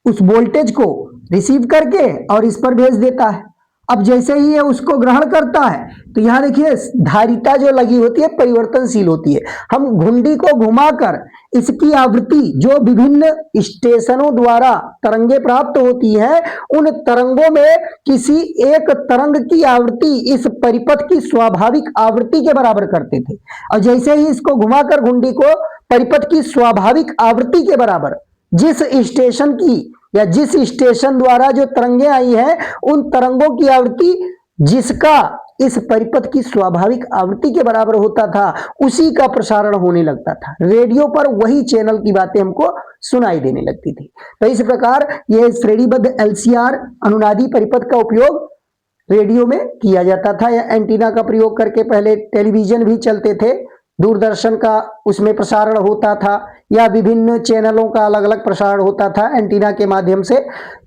उस वोल्टेज को रिसीव करके और इस पर भेज देता है, अब जैसे ही ये उसको ग्रहण करता है तो यहां देखिए धारिता जो लगी होती है परिवर्तनशील होती है। हम घुंडी को घुमाकर इसकी आवृत्ति जो विभिन्न स्टेशनों द्वारा तरंगे प्राप्त होती है, उन तरंगों में किसी एक तरंग की आवृत्ति इस परिपथ की स्वाभाविक आवृत्ति के बराबर करते थे। और जैसे ही इसको घुमाकर घुंडी को परिपथ की स्वाभाविक आवृत्ति के बराबर जिस स्टेशन की या जिस स्टेशन द्वारा जो तरंगे आई हैं, उन तरंगों की आवृत्ति जिसका इस परिपथ की स्वाभाविक आवृत्ति के बराबर होता था, उसी का प्रसारण होने लगता था। रेडियो पर वही चैनल की बातें हमको सुनाई देने लगती थी। तो इस प्रकार यह श्रेणीबद्ध एलसीआर अनुनादी परिपथ का उपयोग रेडियो में किया जाता था, या एंटीना का प्रयोग करके पहले टेलीविजन भी चलते थे, दूरदर्शन का उसमें प्रसारण होता था, या विभिन्न चैनलों का अलग अलग प्रसारण होता था एंटीना के माध्यम से,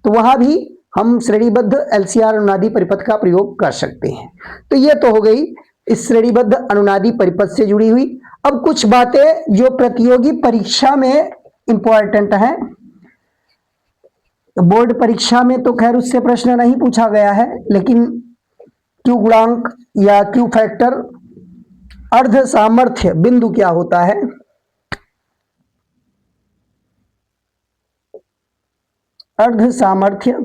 तो वहां भी हम श्रेणीबद्ध एलसीआर अनुनादी परिपथ का प्रयोग कर सकते हैं। तो ये तो हो गई इस श्रेणीबद्ध अनुनादी परिपथ से जुड़ी हुई। अब कुछ बातें जो प्रतियोगी परीक्षा में इंपॉर्टेंट हैं, बोर्ड परीक्षा में तो खैर उससे प्रश्न नहीं पूछा गया है, लेकिन क्यू गुणांक या क्यू फैक्टर, अर्ध सामर्थ्य बिंदु क्या होता है, अर्ध सामर्थ्य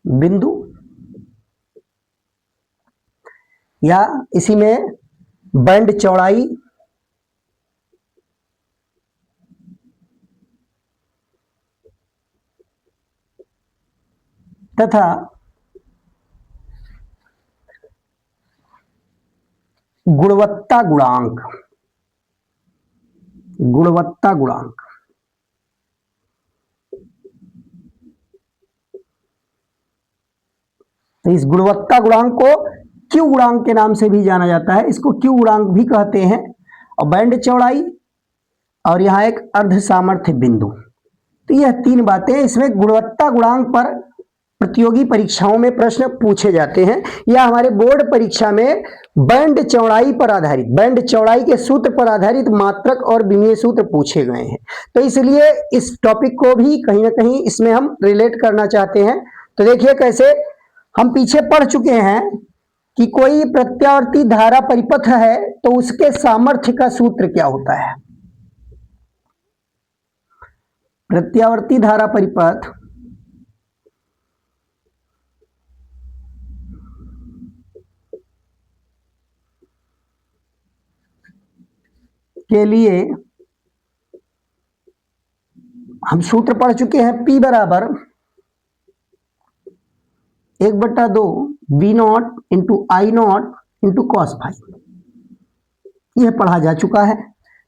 बिंदु, या इसी में बैंड चौड़ाई तथा गुणवत्ता गुणांक, गुणवत्ता गुणांक। तो इस गुणवत्ता गुणांक को क्यू गुणांक के नाम से भी जाना जाता है, इसको क्यू गुणांक भी कहते हैं। और बैंड चौड़ाई और यहां एक अर्ध सामर्थ्य बिंदु। तो यह तीन बातें इसमें गुणवत्ता गुणांक पर प्रतियोगी परीक्षाओं में प्रश्न पूछे जाते हैं, या हमारे बोर्ड परीक्षा में बैंड चौड़ाई पर आधारित, बैंड चौड़ाई के सूत्र पर आधारित मात्रक और विमीय सूत्र पूछे गए हैं। तो इसलिए इस टॉपिक को भी कहीं ना कहीं इसमें हम रिलेट करना चाहते हैं। तो देखिए कैसे हम पीछे पढ़ चुके हैं कि कोई प्रत्यावर्ती धारा परिपथ है तो उसके सामर्थ्य का सूत्र क्या होता है। प्रत्यावर्ती धारा परिपथ के लिए हम सूत्र पढ़ चुके हैं, P बराबर 1/2 V0 into I0 into cos phi. यह पढ़ा जा चुका है,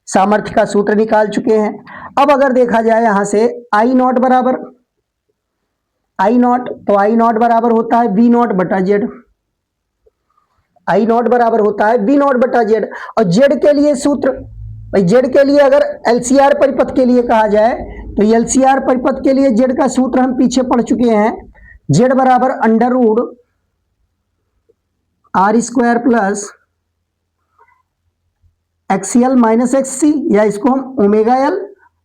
सामर्थ्य का सूत्र निकाल चुके हैं। अब अगर देखा जाए यहां से I0 बराबर I0, तो I0 बराबर होता है V0 बटा जेड, I0 बराबर होता है V0 बटा जेड। और जेड के लिए सूत्र, भाई जेड के लिए अगर एलसीआर परिपथ के लिए कहा जाए तो एलसीआर परिपथ के लिए जेड का सूत्र हम पीछे पढ़ चुके हैं, जेड बराबर under root R square plus XL minus XC, या इसको हम ओमेगा एल,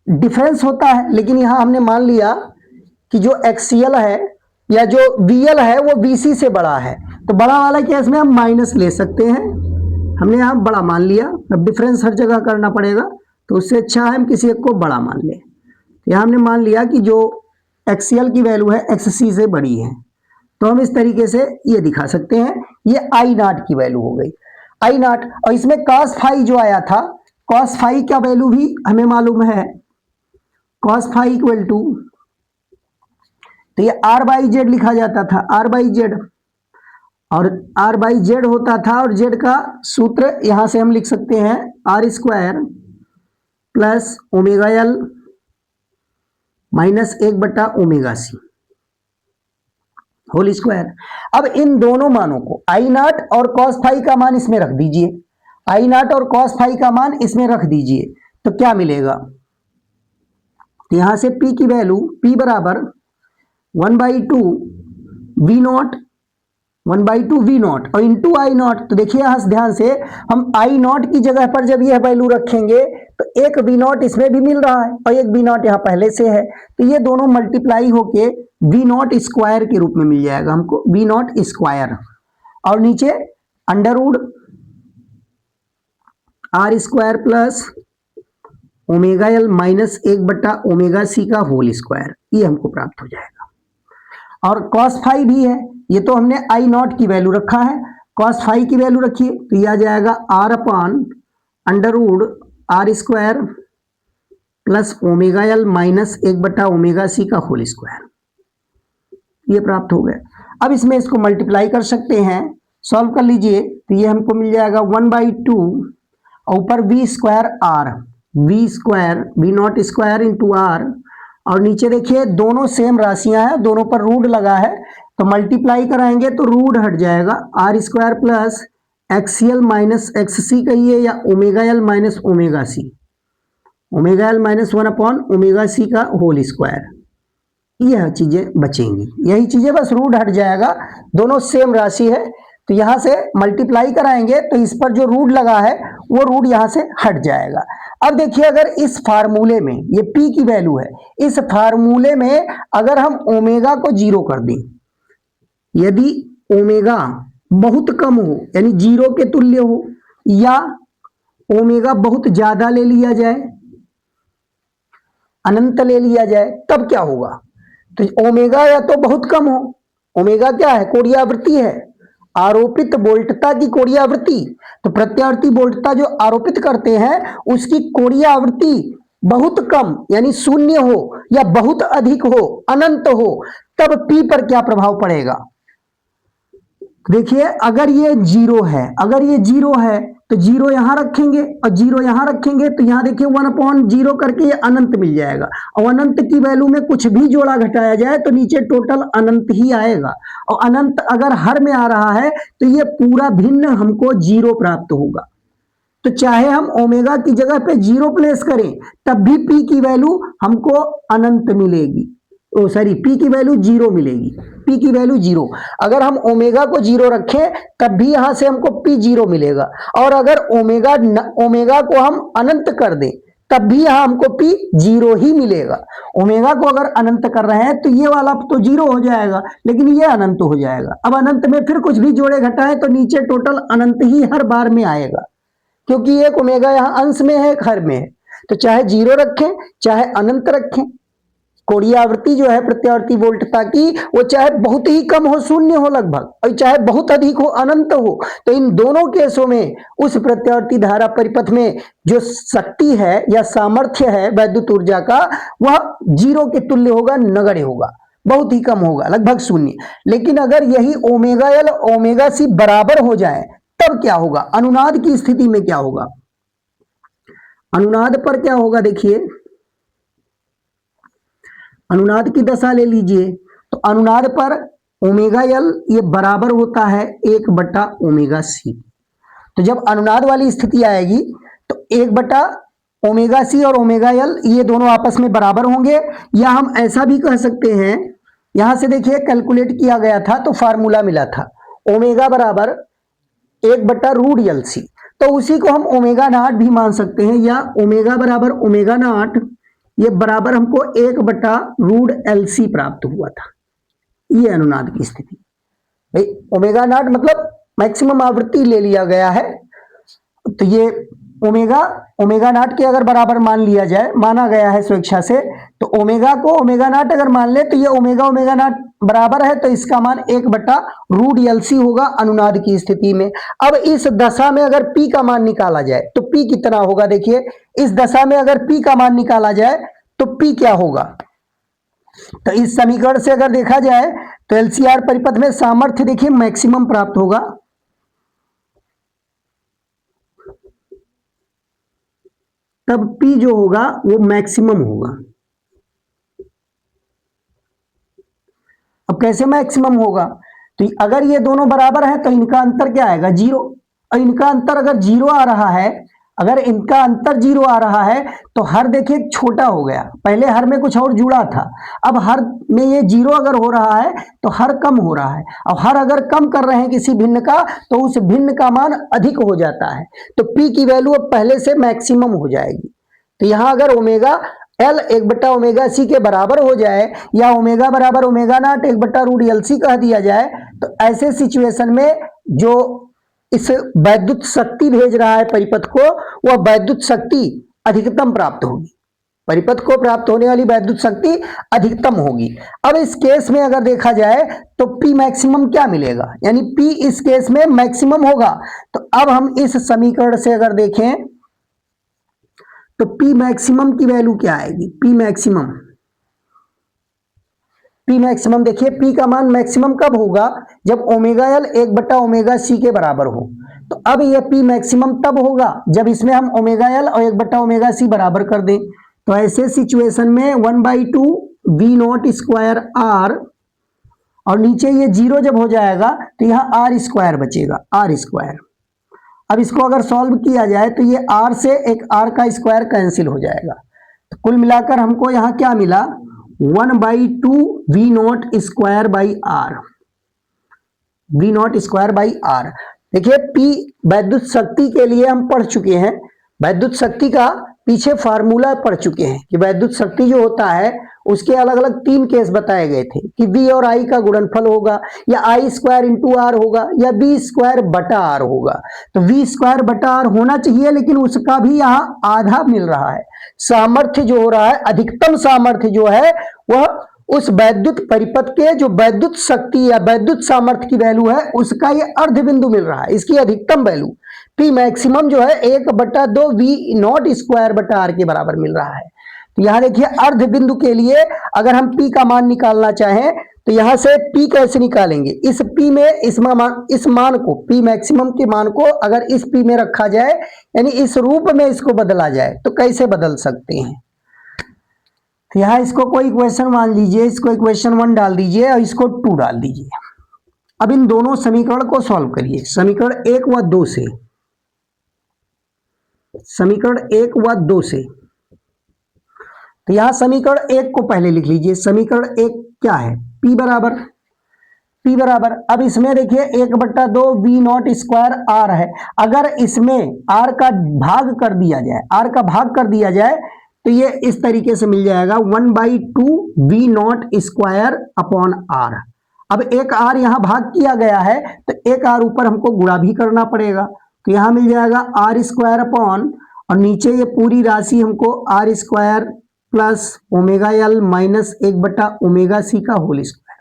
डिफरेंस होता है लेकिन यहां हमने मान लिया कि जो एक्सीएल है या जो वीएल है वो बीसी से बड़ा है, तो बड़ा वाला केस में हम माइनस ले सकते हैं, हमने यहां बड़ा मान लिया। अब डिफरेंस हर जगह करना पड़ेगा, तो उससे अच्छा है हम किसी एक को बड़ा मान लें। यहां हमने मान लिया कि जो एक्सीएल की वैल्यू है एक्ससी से बड़ी है, तो हम इस तरीके से ये दिखा सकते हैं, ये आई नॉट की वैल्यू हो गई, आई नॉट। और इसमें कॉस फाई जो आया था, कॉस फाई का वैल्यू भी हमें मालूम है, कॉस फाई इक्वल टू, तो ये आर बाई जेड लिखा जाता था, आर बाई जेड, और आर बाई जेड होता था, और जेड का सूत्र यहां से हम लिख सकते हैं R square plus omega L minus 1/ओमेगा सी होल स्क्वायर। अब इन दोनों मानों को आई नॉट और कॉस फाई का मान इसमें रख दीजिए, आई नॉट और कॉस फाई का मान इसमें रख दीजिए, तो क्या मिलेगा, यहां से P की वैल्यू P बराबर 1/2 V0, 1/2 V0 और इंटू आई नॉट। तो देखिए यहां ध्यान से हम आई नॉट की जगह पर जब यह वैल्यू रखेंगे तो एक बी नॉट इसमें भी मिल रहा है और एक बी नॉट यहाँ पहले से है, तो ये दोनों मल्टीप्लाई होके बी नॉट स्क्वायर के रूप में मिल जाएगा हमको, बी नॉट स्क्वायर। और नीचे under root R square plus omega L minus 1/ओमेगा सी का होल स्क्वायर, ये हमको प्राप्त हो जाएगा। और cos फाई भी है, ये तो हमने आई नॉट की वैल्यू रखा है, cos फाई की वैल्यू रखिए तो ये आ जाएगा R upon under root R square plus omega L minus 1/ओमेगा सी का होल स्क्वायर, ये प्राप्त हो गया। अब इसमें इसको मल्टीप्लाई कर सकते हैं, सॉल्व कर लीजिए तो ये हमको मिल जाएगा 1/2 ऊपर V square R, V square V not square into R, और नीचे देखिए दोनों सेम राशियां हैं, दोनों पर रूट लगा है, तो मल्टीप्लाई कराएंगे तो रूट हट जाएगा, R square plus XL minus X C कहिए या omega L minus omega C, omega L minus 1/ओमेगा सी का होल स्क्वायर, यह चीजें बचेंगी, यही चीजें बस रूट हट जाएगा, दोनों सेम राशि है, तो यहां से मल्टीप्लाई कराएंगे तो इस पर जो रूट लगा है वो रूट यहां से हट जाएगा। अब देखिए अगर इस फार्मूले में ये p की वैल्यू है, इस फार्मूले में अगर हम ओमेगा को जीरो कर दें, यदि ओमेगा बहुत कम हो यानी जीरो के तुल्य हो, या ओमेगा बहुत ज्यादा ले लिया जाए, अनंत ले लिया जाए, तब क्या होगा? तो ओमेगा या तो बहुत कम हो, ओमेगा क्या है? कोणीय आवृत्ति है, आरोपित वोल्टता की कोणीय आवृत्ति, तो प्रत्यावर्ती वोल्टता जो आरोपित करते हैं उसकी कोणीय आवृत्ति बहुत कम यानी शून्य हो या बहुत अधिक हो, अनंत हो, तब पी पर क्या प्रभाव पड़ेगा? देखिए अगर ये जीरो है, अगर ये जीरो है तो जीरो यहां रखेंगे और जीरो यहां रखेंगे तो यहां देखिए 1/0 करके ये अनंत मिल जाएगा, और अनंत की वैल्यू में कुछ भी जोड़ा घटाया जाए तो नीचे टोटल अनंत ही आएगा, और अनंत अगर हर में आ रहा है तो ये पूरा भिन्न हमको जीरो प्राप्त होगा। तो चाहे हम ओमेगा की जगह पे जीरो प्लेस करें तब भी पी की वैल्यू हमको अनंत मिलेगी, सॉरी पी की वैल्यू जीरो मिलेगी, पी की वैल्यू जीरो। अगर हम ओमेगा को जीरो रखें तब भी यहां से हमको पी जीरो मिलेगा, और अगर ओमेगा को हम अनंत कर दें तब भी यहां हमको पी जीरो ही मिलेगा। ओमेगा को अगर अनंत कर रहे हैं तो ये वाला तो जीरो हो जाएगा, लेकिन ये अनंत हो जाएगा। अब अनंत में फिर कुछ भी जोड़े घटाएं तो नीचे टोटल अनंत ही हर बार में आएगा, क्योंकि एक ओमेगा यहां अंश में है, एक हर में है। तो चाहे जीरो रखें चाहे अनंत रखें, कोणीय आवृत्ति जो है प्रत्यावर्ती वोल्टता की, वो चाहे बहुत ही कम हो, शून्य हो लगभग, और चाहे बहुत अधिक हो, अनंत हो, तो इन दोनों केसों में उस प्रत्यावर्ती धारा परिपथ में जो शक्ति है या सामर्थ्य है वैद्युत ऊर्जा का, वह जीरो के तुल्य होगा, नगण्य होगा, बहुत ही कम होगा, लगभग शून्य। लेकिन अगर यही ओमेगा एल ओमेगा सी बराबर हो जाए तब क्या होगा? अनुनाद की स्थिति में क्या होगा? अनुनाद पर क्या होगा? देखिए अनुनाद की दशा ले लीजिए, तो अनुनाद पर ओमेगा एल ये बराबर होता है 1/ओमेगा सी। तो जब अनुनाद वाली स्थिति आएगी तो 1/ओमेगा सी और ओमेगा एल ये दोनों आपस में बराबर होंगे, या हम ऐसा भी कह सकते हैं, यहां से देखिए कैलकुलेट किया गया था तो फार्मूला मिला था ओमेगा बराबर 1/√LC, तो उसी को हम ओमेगा नॉट भी मान सकते हैं, या ओमेगा बराबर ओमेगा नॉट ये बराबर हमको 1/√LC प्राप्त हुआ था। ये अनुनाद की स्थिति, भाई ओमेगा नॉट मतलब मैक्सिमम आवृत्ति ले लिया गया है, तो ये ओमेगा नॉट के अगर बराबर मान लिया जाए, माना गया है स्वेच्छा से, तो ओमेगा को ओमेगा नॉट अगर मान ले तो ये ओमेगा नॉट बराबर है, तो इसका मान 1/√LC होगा अनुनाद की स्थिति में। अब इस दशा में अगर P का मान निकाला जाए तो P कितना होगा? देखिए इस दशा में अगर P का मान निकाला जाए तो P क्या होगा? तो इस समीकरण से अगर देखा जाए तो LCR परिपथ में सामर्थ्य देखिए मैक्सिमम प्राप्त होगा, तब P जो होगा वो मैक्सिमम होगा। अब कैसे मैक्सिमम होगा? तो अगर ये दोनों बराबर हैं तो इनका अंतर क्या आएगा? जीरो। और इनका अंतर अगर जीरो आ रहा है, अगर इनका अंतर जीरो आ रहा है तो हर देखिए छोटा हो गया, पहले हर में कुछ और जुड़ा था, अब हर में ये जीरो अगर हो रहा है तो हर कम हो रहा है, अब हर अगर कम कर रहे हैं किसी भिन्न का तो उस भिन्न का मान अधिक हो जाता है, तो P की वैल्यू अब पहले से मैक्सिमम हो जाएगी। तो यहाँ अगर ओमेगा एल 1/ओमेगा सी के बराबर हो जाए या ओमेगा बराबर ओमेगा नॉट 1/√LC कह दिया जाए, तो ऐसे सिचुएशन में जो इस वैद्युत शक्ति भेज रहा है परिपथ को, वह वैद्युत शक्ति अधिकतम प्राप्त होगी, परिपथ को प्राप्त होने वाली वैद्युत शक्ति अधिकतम होगी। अब इस केस में अगर देखा जाए तो P मैक्सिमम क्या मिलेगा, यानी P इस केस में मैक्सिमम होगा। तो अब हम इस समीकरण से अगर देखें तो P मैक्सिमम की वैल्यू क्या आएगी, P मैक्सिमम देखिए P का मान मैक्सिमम कब होगा, जब ओमेगा एल 1/ओमेगा सी के बराबर हो। तो अब यह P मैक्सिमम तब होगा जब इसमें हम ओमेगा एल और 1/ओमेगा सी बराबर कर दें। तो ऐसे सिचुएशन में 1/2 V0 स्क्वायर R और नीचे ये 0 जब हो जाएगा तो यहाँ R स्क्वायर बचेगा, R स्क्वायर। अब इसको अगर सॉल्व किया जाए तो ये R से एक R का स्क्वायर कैंसिल हो जाएगा। तो कुल मिलाकर हमको यहाँ क्या मिला, 1/2 V0 square by R, V0 square by R। देखिए P वैद्युत शक्ति के लिए हम पढ़ चुके हैं, वैद्युत शक्ति का पीछे फार्मूला पढ़ चुके हैं कि वैद्युत शक्ति जो होता है उसके अलग अलग 3 केस बताए गए थे कि V और I का गुणनफल होगा, या I² इंटू R होगा, या V² बटा R होगा। तो V² बटा R होना चाहिए, लेकिन उसका भी यहाँ आधा मिल रहा है। सामर्थ्य जो हो रहा है, अधिकतम सामर्थ्य जो है वह उस वैद्युत परिपथ के जो वैद्युत शक्ति या वैद्युत सामर्थ्य की वैल्यू है उसका ये अर्ध बिंदु मिल रहा है, इसकी अधिकतम वैल्यू P मैक्सिमम जो है 1/2 V0 स्क्वायर बटा R के बराबर मिल रहा है। तो यहाँ देखिए अर्ध बिंदु के लिए अगर हम P का मान निकालना चाहें तो यहां से P कैसे निकालेंगे, इस P में इस मान को, P मैक्सिमम के मान को अगर इस P में रखा जाए, यानी इस रूप में इसको बदला जाए, तो कैसे बदल सकते हैं। तो यहाँ इसको कोई इक्वेशन मान लीजिए, इसको इक्वेशन 1 डाल दीजिए और इसको 2 डाल दीजिए। अब इन दोनों समीकरण को सॉल्व करिए, समीकरण 1 व 2 से, समीकरण 1 व 2 से। तो यहां समीकरण 1 को पहले लिख लीजिए। समीकरण 1 क्या है, P बराबर, अब इसमें देखिए 1/2 V0 स्क्वायर R है। अगर इसमें R का भाग कर दिया जाए, R का भाग कर दिया जाए तो ये इस तरीके से मिल जाएगा 1/2 V0 स्क्वायर अपॉन R। अब एक R यहां भाग किया गया है तो एक R ऊपर हमको गुणा भी करना पड़ेगा, तो यहां मिल जाएगा R स्क्वायर अपॉन, और नीचे ये पूरी राशि हमको R square plus omega L minus 1/ओमेगा सी का होल स्क्वायर,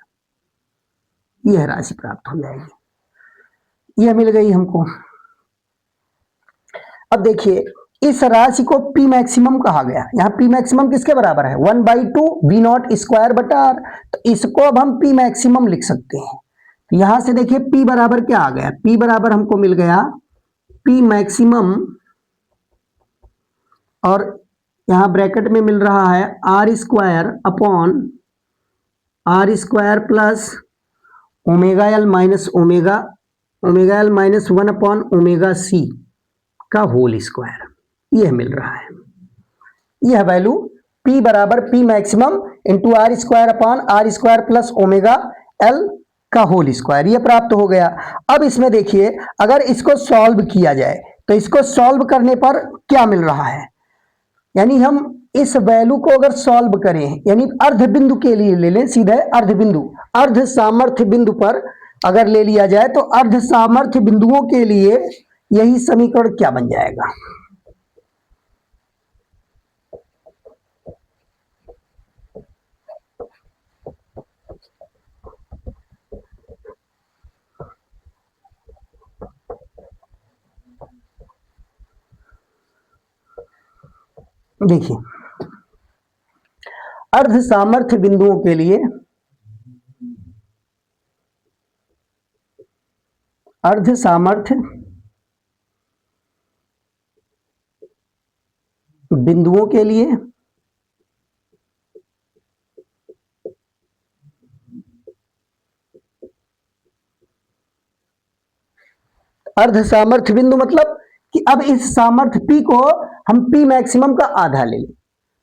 यह राशि प्राप्त हो जाएगी, यह मिल गई हमको। अब देखिए इस राशि को P मैक्सिमम कहा गया, यहाँ P मैक्सिमम किसके बराबर है, 1/2 V0 स्क्वायर बटा R। तो इसको अब हम P मैक्सिमम लिख सकते हैं। तो यहां से देखिए P बराबर क्या आ गया, P बराबर हमको मिल गया P मैक्सिमम, और यहां ब्रैकेट में मिल रहा है R square upon R square plus omega L minus omega L minus 1/ओमेगा सी का होल स्क्वायर, यह मिल रहा है। यह वैल्यू P बराबर P maximum into R square upon R square plus omega L का होल स्क्वायर, यह प्राप्त हो गया। अब इसमें देखिए अगर इसको सॉल्व किया जाए तो इसको सॉल्व करने पर क्या मिल रहा है, यानी हम इस वैल्यू को अगर सॉल्व करें, यानी अर्ध बिंदु के लिए ले लें, सीधे अर्ध बिंदु, अर्ध सामर्थ्य बिंदु पर अगर ले लिया जाए तो अर्ध सामर्थ्य बिंदुओं के लिए यही समीकरण क्या बन जाएगा, देखिए अर्ध सामर्थ्य बिंदुओं के लिए, अर्ध सामर्थ्य बिंदुओं के लिए अर्ध सामर्थ्य बिंदु मतलब कि अब इस सामर्थ्य P को हम P मैक्सिमम का आधा ले लें।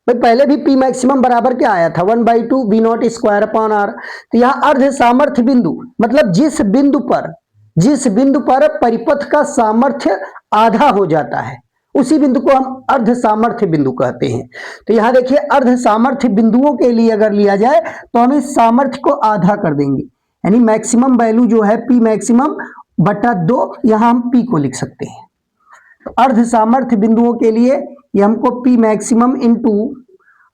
भाई पहले भी P मैक्सिमम बराबर क्या आया था, 1/2 V0 स्क्वायर अपॉन R। तो यहां अर्ध सामर्थ्य बिंदु मतलब जिस बिंदु पर परिपथ का सामर्थ्य आधा हो जाता है उसी बिंदु को हम अर्ध सामर्थ्य बिंदु कहते हैं। तो यहां देखिए अर्ध सामर्थ्य बिंदुओं के लिए अगर लिया जाए तो हम इस सामर्थ्य को आधा कर देंगे, यानी मैक्सिमम वैल्यू जो है पी मैक्सिमम बटा 2, यहां हम पी को लिख सकते हैं। तो अर्ध सामर्थ्य बिंदुओं के लिए ये हमको P maximum into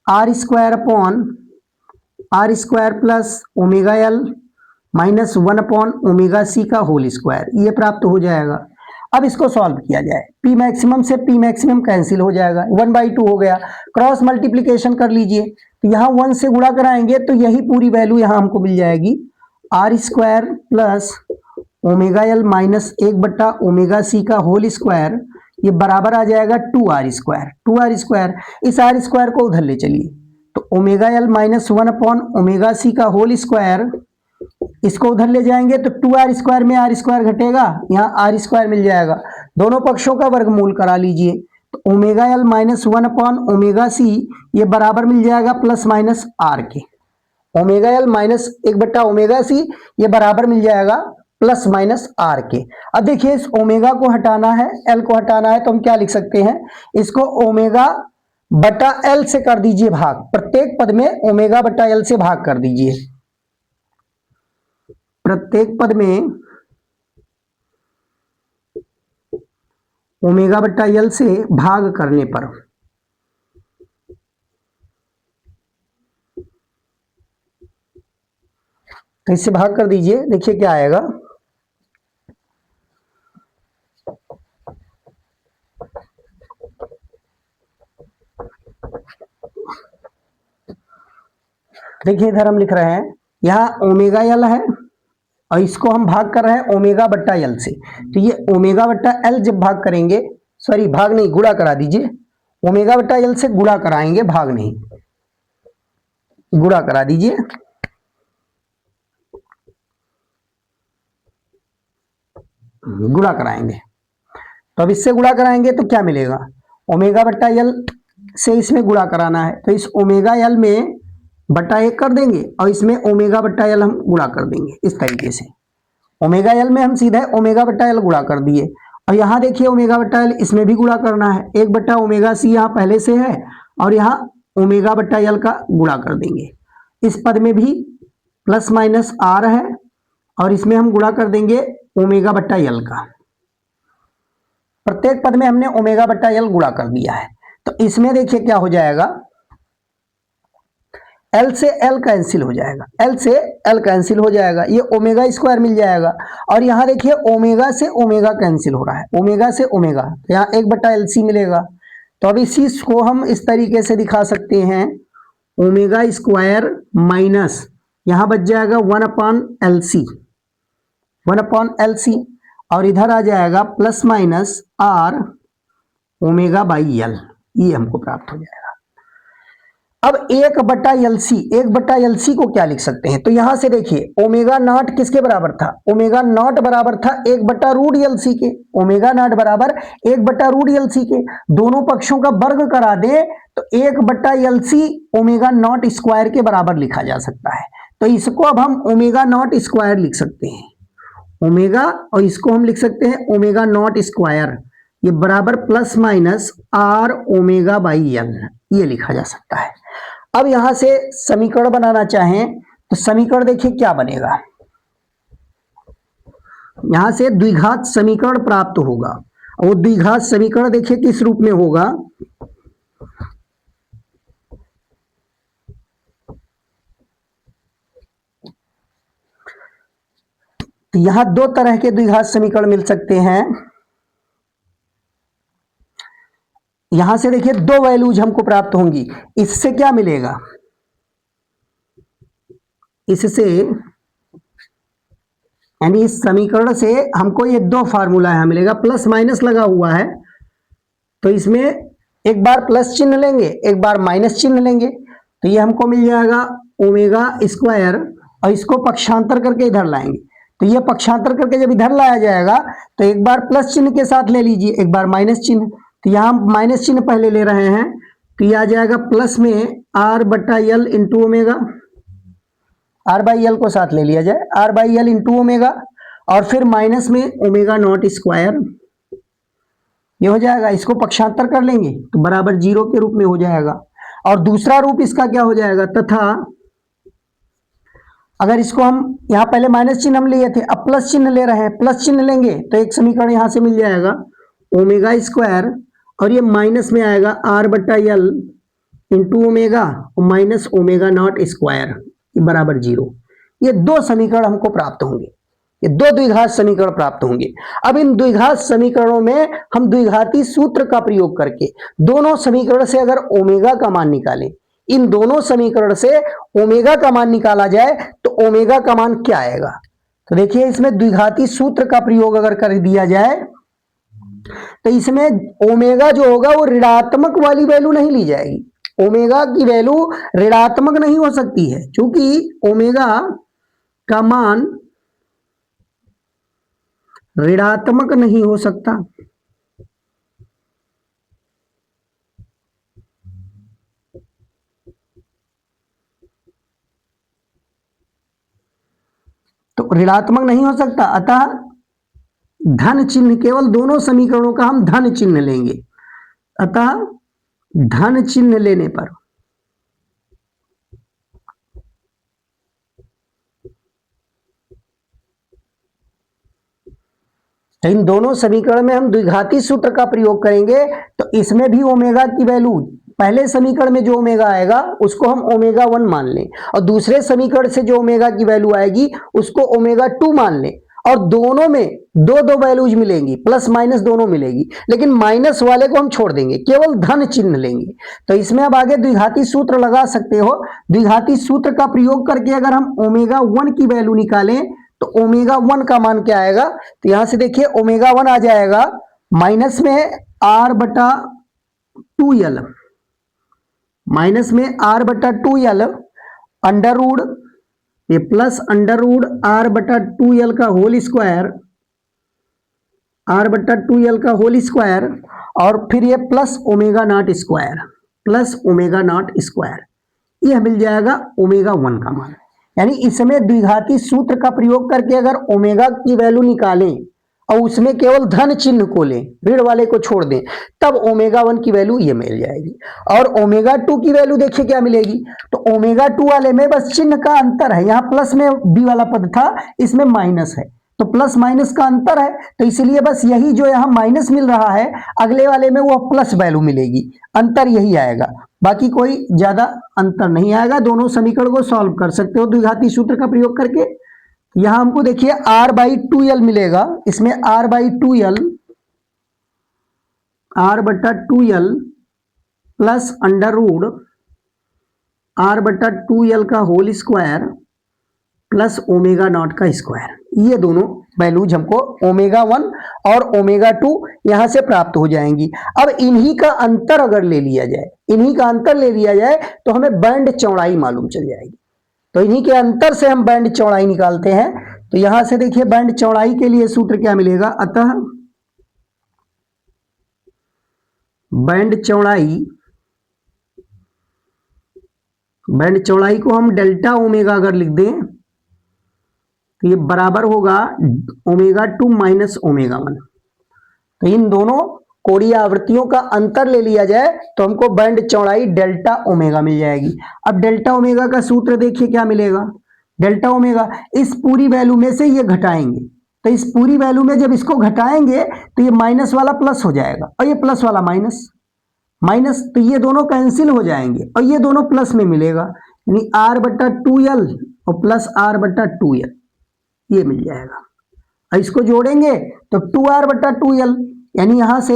R square upon R square plus omega L minus 1 upon omega C का होल स्क्वायर ये प्राप्त हो जाएगा। अब इसको सॉल्व किया जाए, पी मैक्सिमम से पी मैक्सिमम कैंसिल हो जाएगा, 1/2 हो गया, क्रॉस मल्टीप्लीकेशन कर लीजिए, तो यहाँ 1 से गुणा कराएंगे तो यही पूरी वैल्यू यहाँ हमको मिल जाएगी, R square plus omega L minus 1 बट्टा ओमेगा सी का होल स्क्वायर, ये बराबर आ जाएगा 2r स्क्वायर। 2r स्क्वायर, इस r स्क्वायर को उधर ले चलिए, तो omega L minus 1 upon omega C का होल स्क्वायर, इसको उधर ले जाएंगे तो 2r स्क्वायर में r स्क्वायर घटेगा, यहाँ r स्क्वायर मिल जाएगा, दोनों पक्षों का वर्गमूल करा लीजिए, तो omega L minus 1 upon omega C ये बराबर मिल जाएगा प्लस माइनस r के, ओमेगा एल माइनस 1 बट्टा ओमेगा सी ये बराबर मिल जाएगा प्लस माइनस r के। अब देखिए इस ओमेगा को हटाना है, l को हटाना है, तो हम क्या लिख सकते हैं, इसको ओमेगा बटा l से कर दीजिए भाग, प्रत्येक पद में ओमेगा बटा l से भाग कर दीजिए, प्रत्येक पद में ओमेगा बटा एल से भाग करने पर तो इससे भाग कर दीजिए, देखिए क्या आएगा, देखिए इधर हम लिख रहे हैं, यहां ओमेगा एल है और इसको हम भाग कर रहे हैं ओमेगा बट्टा एल से, तो ये ओमेगा बट्टा एल जब भाग करेंगे, सॉरी भाग नहीं गुणा करा दीजिए, ओमेगा बट्टा एल से गुणा कराएंगे, भाग नहीं गुणा करा दीजिए, गुणा कराएंगे, तो अब इससे गुणा कराएंगे तो क्या मिलेगा, ओमेगा बट्टा एल से इसमें गुणा कराना है, तो इस ओमेगा एल में बट्टा 1 कर देंगे और इसमें ओमेगा बट्टा एल हम गुणा कर देंगे, इस तरीके से ओमेगा एल में हम सीधा ओमेगा बट्टा एल गुणा कर दिए, और यहाँ देखिए ओमेगा बट्टा एल इसमें भी गुणा करना है, 1 बट्टा ओमेगा सी यहाँ पहले से है और यहाँ ओमेगा बट्टा एल का गुणा कर देंगे, इस पद में भी प्लस माइनस आर है और इसमें हम गुणा कर देंगे ओमेगा बट्टा एल का, प्रत्येक पद में हमने ओमेगा बट्टा एल गुणा कर दिया है, तो इसमें देखिए क्या हो जाएगा, L से L कैंसिल हो जाएगा, L से L कैंसिल हो जाएगा, ये ओमेगा स्क्वायर मिल जाएगा, और यहाँ देखिए ओमेगा से ओमेगा कैंसिल हो रहा है, ओमेगा से ओमेगा, तो यहाँ 1 बट्टा LC मिलेगा, तो अब इसी को हम इस तरीके से दिखा सकते हैं, ओमेगा स्क्वायर माइनस यहाँ बच जाएगा 1 अपॉन LC, 1 अपॉन LC, और इधर आ जाएगा plus minus R omega by L, ये हमको प्राप्त हो जाएगा। अब 1 बटा LC, 1 बटा LC को क्या लिख सकते हैं, तो यहां से देखिए ओमेगा नॉट किसके बराबर था, ओमेगा नॉट बराबर था 1 बटा रूट LC के, ओमेगा नॉट बराबर 1 बटा रूट LC के, दोनों पक्षों का वर्ग करा दे तो 1 बटा LC ओमेगा नॉट स्क्वायर के बराबर लिखा जा सकता है, तो इसको अब हम ओमेगा नॉट स्क्वायर लिख सकते हैं, ओमेगा, और इसको हम लिख सकते हैं ओमेगा नॉट स्क्वायर, ये बराबर plus minus R omega by L, ये लिखा जा सकता है। अब यहां से समीकरण बनाना चाहें तो समीकरण देखिए क्या बनेगा, यहां से द्विघात समीकरण प्राप्त होगा, और द्विघात समीकरण देखिए किस रूप में होगा, तो यहां 2 तरह के द्विघात समीकरण मिल सकते हैं, यहां से देखिए 2 वैल्यूज हमको प्राप्त होंगी, इससे क्या मिलेगा, इससे यानी इस समीकरण से हमको ये 2 फार्मूला है मिलेगा, प्लस माइनस लगा हुआ है, तो इसमें एक बार प्लस चिन्ह लेंगे एक बार माइनस चिन्ह लेंगे, तो ये हमको मिल जाएगा ओमेगा स्क्वायर, और इसको पक्षांतर करके इधर लाएंगे, तो ये पक्षांतर करके जब इधर लाया जाएगा तो एक बार प्लस चिन्ह के साथ ले लीजिए एक बार माइनस चिन्ह, तो यहाँ हम माइनस चिन्ह पहले ले रहे हैं, तो ये आ जाएगा प्लस में R बटा L into omega, R by L को साथ ले लिया जाए, R by L into omega, और फिर माइनस में ओमेगा नॉट स्क्वायर, ये हो जाएगा, इसको पक्षांतर कर लेंगे तो बराबर 0 के रूप में हो जाएगा। और दूसरा रूप इसका क्या हो जाएगा, तथा अगर इसको हम यहाँ पहले माइनस चिन्ह हम लिए थे, अब प्लस चिन्ह ले रहे हैं, प्लस चिन्ह लेंगे तो एक समीकरण यहां से मिल जाएगा ओमेगा स्क्वायर, और ये माइनस में आएगा आर बटा यल इंटू ओमेगा और माइनस ओमेगा नॉट स्क्वायर बराबर 0। ये दो समीकरण हमको प्राप्त होंगे, ये दो द्विघात समीकरण प्राप्त होंगे। अब इन द्विघात समीकरणों में हम द्विघाती सूत्र का प्रयोग करके दोनों समीकरण से अगर ओमेगा का मान निकालें, इन दोनों समीकरण से ओमेगा का मान निकाला जाए तो ओमेगा का मान क्या आएगा। तो देखिए इसमें द्विघाती सूत्र का प्रयोग अगर कर दिया जाए तो इसमें ओमेगा जो होगा वो ऋणात्मक वाली वैल्यू नहीं ली जाएगी। ओमेगा की वैल्यू ऋणात्मक नहीं हो सकती है, क्योंकि ओमेगा का मान ऋणात्मक नहीं हो सकता। तो ऋणात्मक नहीं हो सकता, अतः धन चिन्ह, केवल दोनों समीकरणों का हम धन चिन्ह लेंगे। अतः धन चिन्ह लेने पर तो इन दोनों समीकरण में हम द्विघाती सूत्र का प्रयोग करेंगे तो इसमें भी ओमेगा की वैल्यू, पहले समीकरण में जो ओमेगा आएगा उसको हम ओमेगा 1 मान लें, और दूसरे समीकरण से जो ओमेगा की वैल्यू आएगी उसको ओमेगा 2 मान लें, और दोनों में दो दो वैल्यूज मिलेंगी, प्लस माइनस दोनों मिलेगी, लेकिन माइनस वाले को हम छोड़ देंगे, केवल धन चिन्ह लेंगे। तो इसमें अब आगे द्विघाती सूत्र लगा सकते हो। द्विघाती सूत्र का प्रयोग करके अगर हम ओमेगा 1 की वैल्यू निकालें तो ओमेगा 1 का मान क्या आएगा, तो यहां से देखिए ओमेगा 1 आ जाएगा माइनस में आर बटा 2l, माइनस में आर बटा 2l अंडर रूड, ये प्लस अंडर रूड आर बटा 2l का होल स्क्वायर, आर बटा 2l का होल स्क्वायर, और फिर ये plus omega not square, plus omega not square, यह मिल जाएगा ओमेगा 1 का मान। यानी इसमें द्विघाती सूत्र का प्रयोग करके अगर ओमेगा की वैल्यू निकालें और उसमें केवल धन चिन्ह को लें, ऋण वाले को छोड़ दें, तब ओमेगा 1 की वैल्यू ये मिल जाएगी। और ओमेगा 2 की वैल्यू देखिए क्या मिलेगी, तो ओमेगा 2 वाले में बस चिन्ह का अंतर है, यहाँ प्लस में बी वाला पद था, इसमें माइनस है, तो प्लस माइनस का अंतर है, तो इसलिए बस यही जो यहाँ माइनस मिल रहा है अगले वाले में वो प्लस वैल्यू मिलेगी, अंतर यही आएगा, बाकी कोई ज्यादा अंतर नहीं आएगा। दोनों समीकरण को सॉल्व कर सकते हो द्विघाती सूत्र का प्रयोग करके। यहां हमको देखिए r बाई 2l मिलेगा, इसमें r बाई 2l, r बटा 2l plus under root r बटा 2l का whole square plus omega not का स्क्वायर, ये दोनों वैल्यूज हमको ओमेगा 1 और ओमेगा 2 यहां से प्राप्त हो जाएंगी। अब इन्हीं का अंतर अगर ले लिया जाए, इन्हीं का अंतर ले लिया जाए तो हमें बैंड चौड़ाई मालूम चल जाएगी। तो इन्हीं के अंतर से हम बैंड चौड़ाई निकालते हैं। तो यहां से देखिए बैंड चौड़ाई के लिए सूत्र क्या मिलेगा, अतः बैंड चौड़ाई को हम डेल्टा ओमेगा अगर लिख दें तो ये बराबर होगा ओमेगा 2 माइनस ओमेगा 1। तो इन दोनों कोणीय आवृत्तियों का अंतर ले लिया जाए तो हमको बैंड चौड़ाई डेल्टा ओमेगा मिल जाएगी। अब डेल्टा ओमेगा का सूत्र देखिए क्या मिलेगा, डेल्टा ओमेगा इस पूरी वैल्यू में से ये घटाएंगे, तो इस पूरी वैल्यू में जब इसको घटाएंगे तो ये माइनस वाला प्लस हो जाएगा और ये प्लस वाला माइनस माइनस, तो ये दोनों कैंसिल हो जाएंगे और ये दोनों प्लस में मिलेगा, यानी r बटा 2l और प्लस r बटा 2l ये मिल जाएगा। और इसको जोड़ेंगे तो 2r बटा 2l, यानी यहां से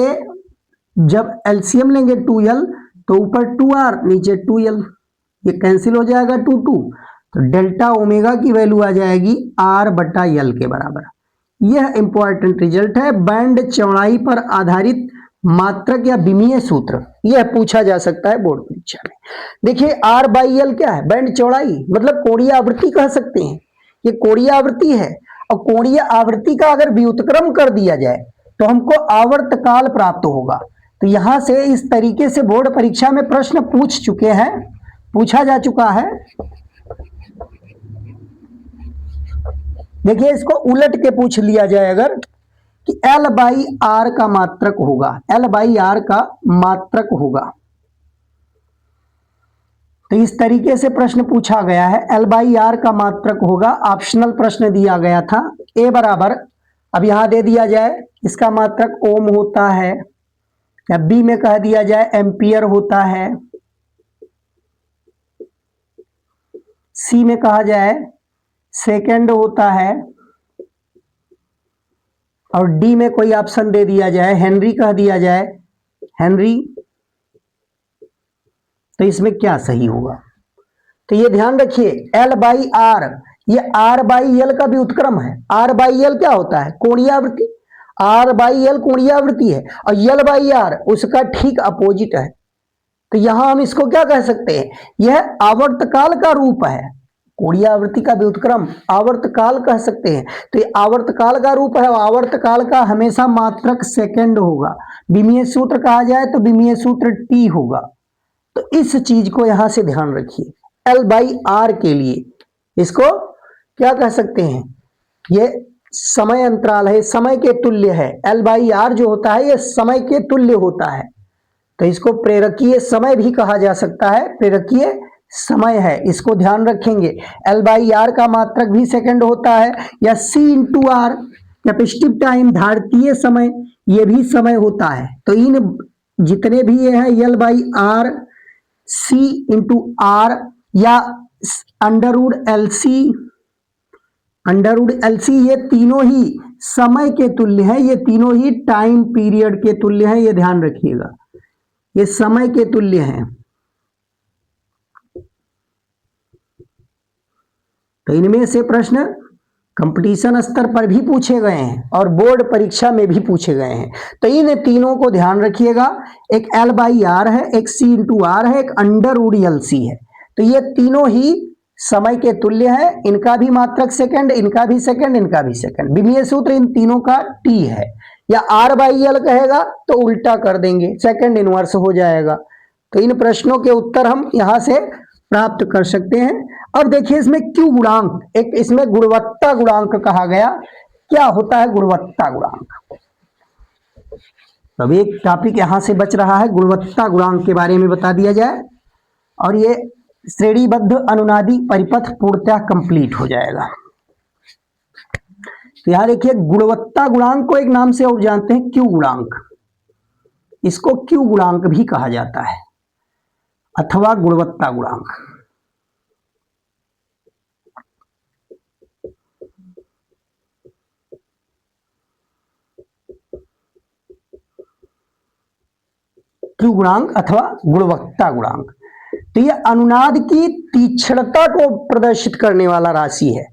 जब एलसीएम लेंगे 2l तो ऊपर 2r नीचे 2l, ये कैंसिल हो जाएगा 2 2, तो डेल्टा ओमेगा की वैल्यू आ जाएगी r बटा l के बराबर। यह इंपॉर्टेंट रिजल्ट है। बैंड चौड़ाई पर आधारित मात्रक या विमीय सूत्र यह पूछा जा सकता है बोर्ड परीक्षा में। देखिए r बाई एल क्या है, बैंड चौड़ाई मतलब कोणीय आवृत्ति कह सकते हैं, ये कोणीय आवृत्ति है। और कोणीय आवृत्ति का अगर व्युत्क्रम कर दिया जाए तो हमको आवर्तकाल प्राप्त होगा। तो यहां से इस तरीके से बोर्ड परीक्षा में प्रश्न पूछ चुके हैं, पूछा जा चुका है। देखिए इसको उलट के पूछ लिया जाए अगर, कि L बाई आर का मात्रक होगा, L बाई आर का मात्रक होगा। तो इस तरीके से प्रश्न पूछा गया है, L बाई आर का मात्रक होगा। ऑप्शनल प्रश्न दिया गया था। A बराबर, अब यहां दे दिया जाए इसका मात्रक ओम होता है, या B में कह दिया जाए एम्पियर होता है, C में कहा जाए सेकेंड होता है, और D में कोई ऑप्शन दे दिया जाए हेनरी कह दिया जाए, हेनरी। तो इसमें क्या सही होगा? तो ये ध्यान रखिए, L बाई आर, ये R बाई एल का भी उत्क्रम है। R बाई एल क्या होता है? कोणीय आवृत्ति। R बाई एल कोणीय आवृत्ति है, और L बाई आर उसका ठीक अपोजिट है। तो यहां हम इसको क्या कह सकते हैं? यह आवर्तकाल का रूप है। कोणीय आवृत्ति का व्युत्क्रम आवर्तकाल कह सकते हैं। तो ये आवर्तकाल का रूप है, और आवर्तकाल का हमेशा मात्रक सेकंड होगा। विमीय सूत्र कहा जाए तो विमीय सूत्र टी होगा। तो इस चीज को यहां से ध्यान रखिए। L बाई आर के लिए इसको क्या कह सकते हैं? ये समय अंतराल है, समय के तुल्य है। L बाई आर जो होता है ये समय के तुल्य होता है। तो इसको प्रेरकीय समय भी कहा जा सकता है, प्रेरकीय समय है, इसको ध्यान रखेंगे। L बाई आर का मात्रक भी सेकंड होता है, या C into R capacitive time धारतीय समय, ये भी समय होता है। तो इन जितने भी ये हैं L by R, C into R, या अंडर रूट एल सी, ये तीनों ही समय के तुल्य है, ये तीनों ही टाइम पीरियड के तुल्य है। ये ध्यान रखिएगा, ये समय के तुल्य हैं। तो इनमें से प्रश्न कंपटीशन स्तर पर भी पूछे गए हैं और बोर्ड परीक्षा में भी पूछे गए हैं। तो इन तीनों को ध्यान रखिएगा। एक L बाई आर है, एक C इंटू आर है, एक अंडर रूट एल सी है। तो ये तीनों ही समय के तुल्य है। इनका भी मात्रक सेकंड, इनका भी सेकंड, इनका भी सेकंड। विमीय सूत्र इन तीनों का T है। या R बाई एल कहेगा तो उल्टा कर देंगे, सेकंड इनवर्स हो जाएगा। तो इन प्रश्नों के उत्तर हम यहां से प्राप्त कर सकते हैं। अब देखिए इसमें Q गुणांक, एक इसमें गुणवत्ता गुणांक कहा गया। क्या होता है गुणवत्ता गुणांक? अब एक टॉपिक यहां से बच रहा है, गुणवत्ता गुणांक के बारे में बता दिया जाए, और ये श्रेणीबद्ध अनुनादी परिपथ पूर्णतः कंप्लीट हो जाएगा। तो यहां देखिए गुणवत्ता गुणांक को एक नाम से और जानते हैं, Q गुणांक। इसको Q गुणांक भी कहा जाता है, अथवा गुणवत्ता गुणांक। Q गुणांक अथवा गुणवत्ता गुणांक। तो ये अनुनाद की तीक्ष्णता को प्रदर्शित करने वाला राशि है।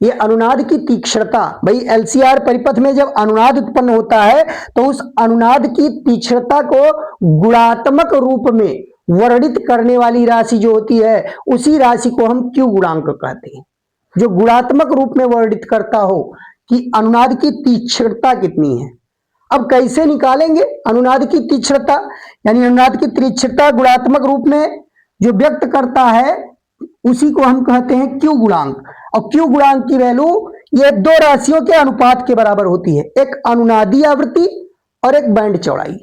ये अनुनाद की तीक्ष्णता, भाई एलसीआर परिपथ में जब अनुनाद उत्पन्न होता है तो उस अनुनाद की तीक्ष्णता को गुणात्मक रूप में वर्णित करने वाली राशि जो होती है, उसी राशि को हम Q गुणांक कहते हैं। जो गुणात्मक रूप में वर्णित करता हो कि अनुनाद की तीक्ष्णता कितनी है। अब कैसे निकालेंगे अनुनाद की तीक्ष्णता? यानी अनुनाद की तीक्ष्णता गुणात्मक रूप में जो व्यक्त करता है उसी को हम कहते हैं Q गुणांक। और Q गुणांक की वैल्यू ये दो राशियों के अनुपात के बराबर होती है, एक अनुनादी आवृत्ति और एक बैंड चौड़ाई।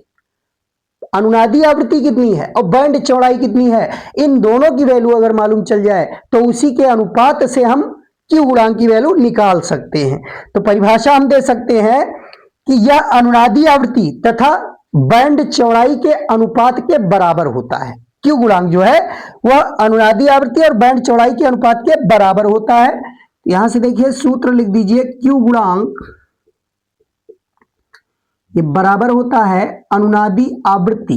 अनुनादी आवृत्ति कितनी है और बैंड चौड़ाई कितनी है, इन दोनों की वैल्यू अगर मालूम चल जाए तो उसी के अनुपात से हम Q गुणांक की वैल्यू निकाल सकते हैं। तो परिभाषा हम दे सकते हैं कि यह अनुनादी आवृत्ति तथा बैंड चौड़ाई के अनुपात के बराबर होता है। Q गुणांक जो है वह अनुनादी आवृत्ति और बैंड चौड़ाई के अनुपात के बराबर होता है। यहां से देखिए सूत्र लिख दीजिए, Q गुणांक ये बराबर होता है अनुनादी आवृत्ति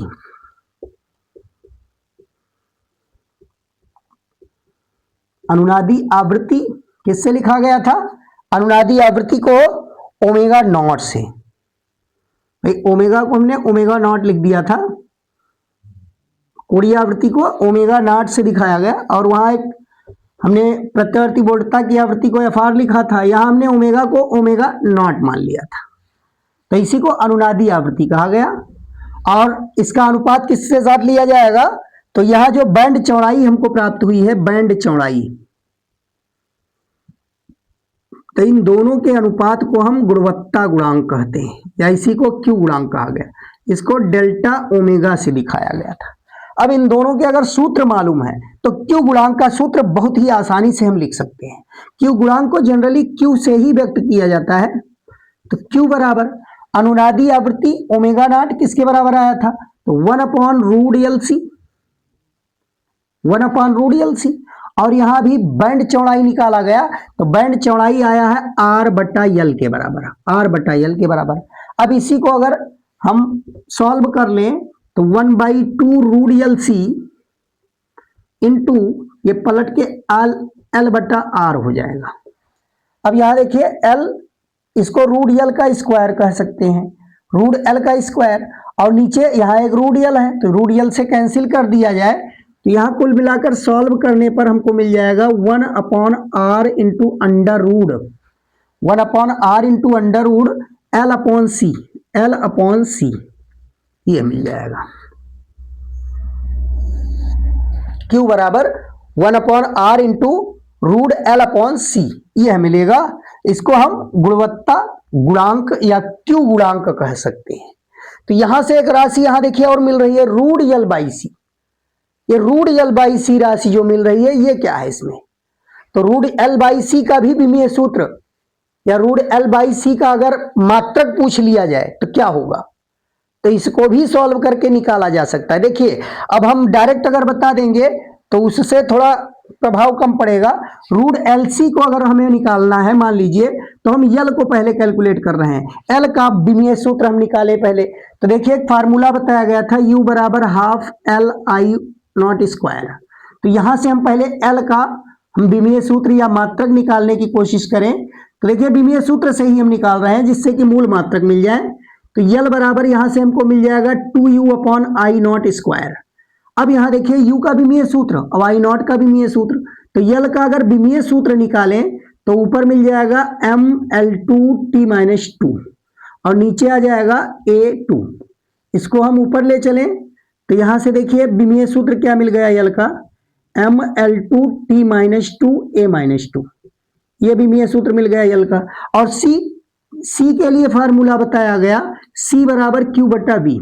किससे लिखा गया था? अनुनादी आवृत्ति को ओमेगा नॉट से। भाई ओमेगा को हमने ओमेगा नॉट लिख दिया था, कोणीय आवृत्ति को ओमेगा नॉट से दिखाया गया, और वहां एक हमने प्रत्यावर्ती बोधता की आवृत्ति को FR लिखा था, यहां हमने ओमेगा को ओमेगा नॉट मान लिया था। तो इसी को अनुनादी आवृत्ति कहा गया। और इसका अनुपात किसके साथ लिया जाएगा? तो यह जो बैंड चौड़ाई हमको प्राप्त हुई है, बैंड चौड़ाई, तो इन दोनों के अनुपात को हम गुणवत्ता गुणांक कहते हैं, या इसी को क्यू गुणांक कहा गया। इसको डेल्टा ओमेगा से दिखाया गया था। अब इन दोनों के अगर सूत्र मालूम है तो क्यू गुणांक का सूत्र बहुत ही आसानी से हम लिख सकते हैं। क्यू गुणांक को जनरली क्यू से ही व्यक्त किया जाता है। तो क्यू बराबर अनुनादी आवृत्ति ओमेगा नॉट किसके बराबर आया था, तो 1/√LC, 1/√LC। और यहां भी बैंड चौड़ाई निकाला गया, तो बैंड चौड़ाई आया है R/L के बराबर, R/L के बराबर। अब इसी को अगर हम सॉल्व कर लें तो 1/2√LC इंटू ये पलट के L/R हो जाएगा। अब यहां देखिए L, इसको √L का स्क्वायर कह सकते हैं, √L का स्क्वायर, और नीचे यहाँ एक √L है तो √L से कैंसिल कर दिया जाए, तो यहाँ कुल मिलाकर सॉल्व करने पर हमको मिल जाएगा 1/R into under root, 1/R into under root L/C, L/C ये मिल जाएगा। Q बराबर 1/R इंटू रूड L/C यह मिलेगा। इसको हम गुणवत्ता गुणांक या Q गुणांक कह सकते हैं। तो यहां से एक राशि यहां देखिए और मिल रही है √L/C। ये √L/C राशि जो मिल रही है ये क्या है इसमें, तो √L/C का भी विमीय सूत्र या √L/C का अगर मात्रक पूछ लिया जाए तो क्या होगा, तो इसको भी सॉल्व करके निकाला जा सकता है। देखिए अब हम डायरेक्ट अगर बता देंगे तो उससे थोड़ा प्रभाव कम पड़ेगा। √LC को अगर हमें निकालना है, मान लीजिए, तो हम L को पहले कैलकुलेट कर रहे हैं। L का विमीय सूत्र हम निकाले पहले, तो देखिए एक फार्मूला बताया गया था U बराबर ½ L/I0²। तो यहां से हम पहले L का हम विमीय सूत्र या मात्रक निकालने की कोशिश करें, तो देखिए विमीय सूत्र से ही हम निकाल रहे हैं जिससे कि मूल मात्रक मिल जाए। तो L बराबर यहां से हमको मिल जाएगा 2U/I0²। अब यहां देखिए U का विमीय सूत्र और I0 का विमीय सूत्र, तो L का अगर विमीय सूत्र निकालें तो ऊपर मिल जाएगा mL2t-2 और नीचे आ जाएगा A2। इसको हम ऊपर ले चलें तो यहां से देखिए विमीय सूत्र क्या मिल गया L का, mL2t-2 A-2, ये विमीय सूत्र मिल गया L का। और C के लिए फार्मूला बताया गया C बराबर Q/V,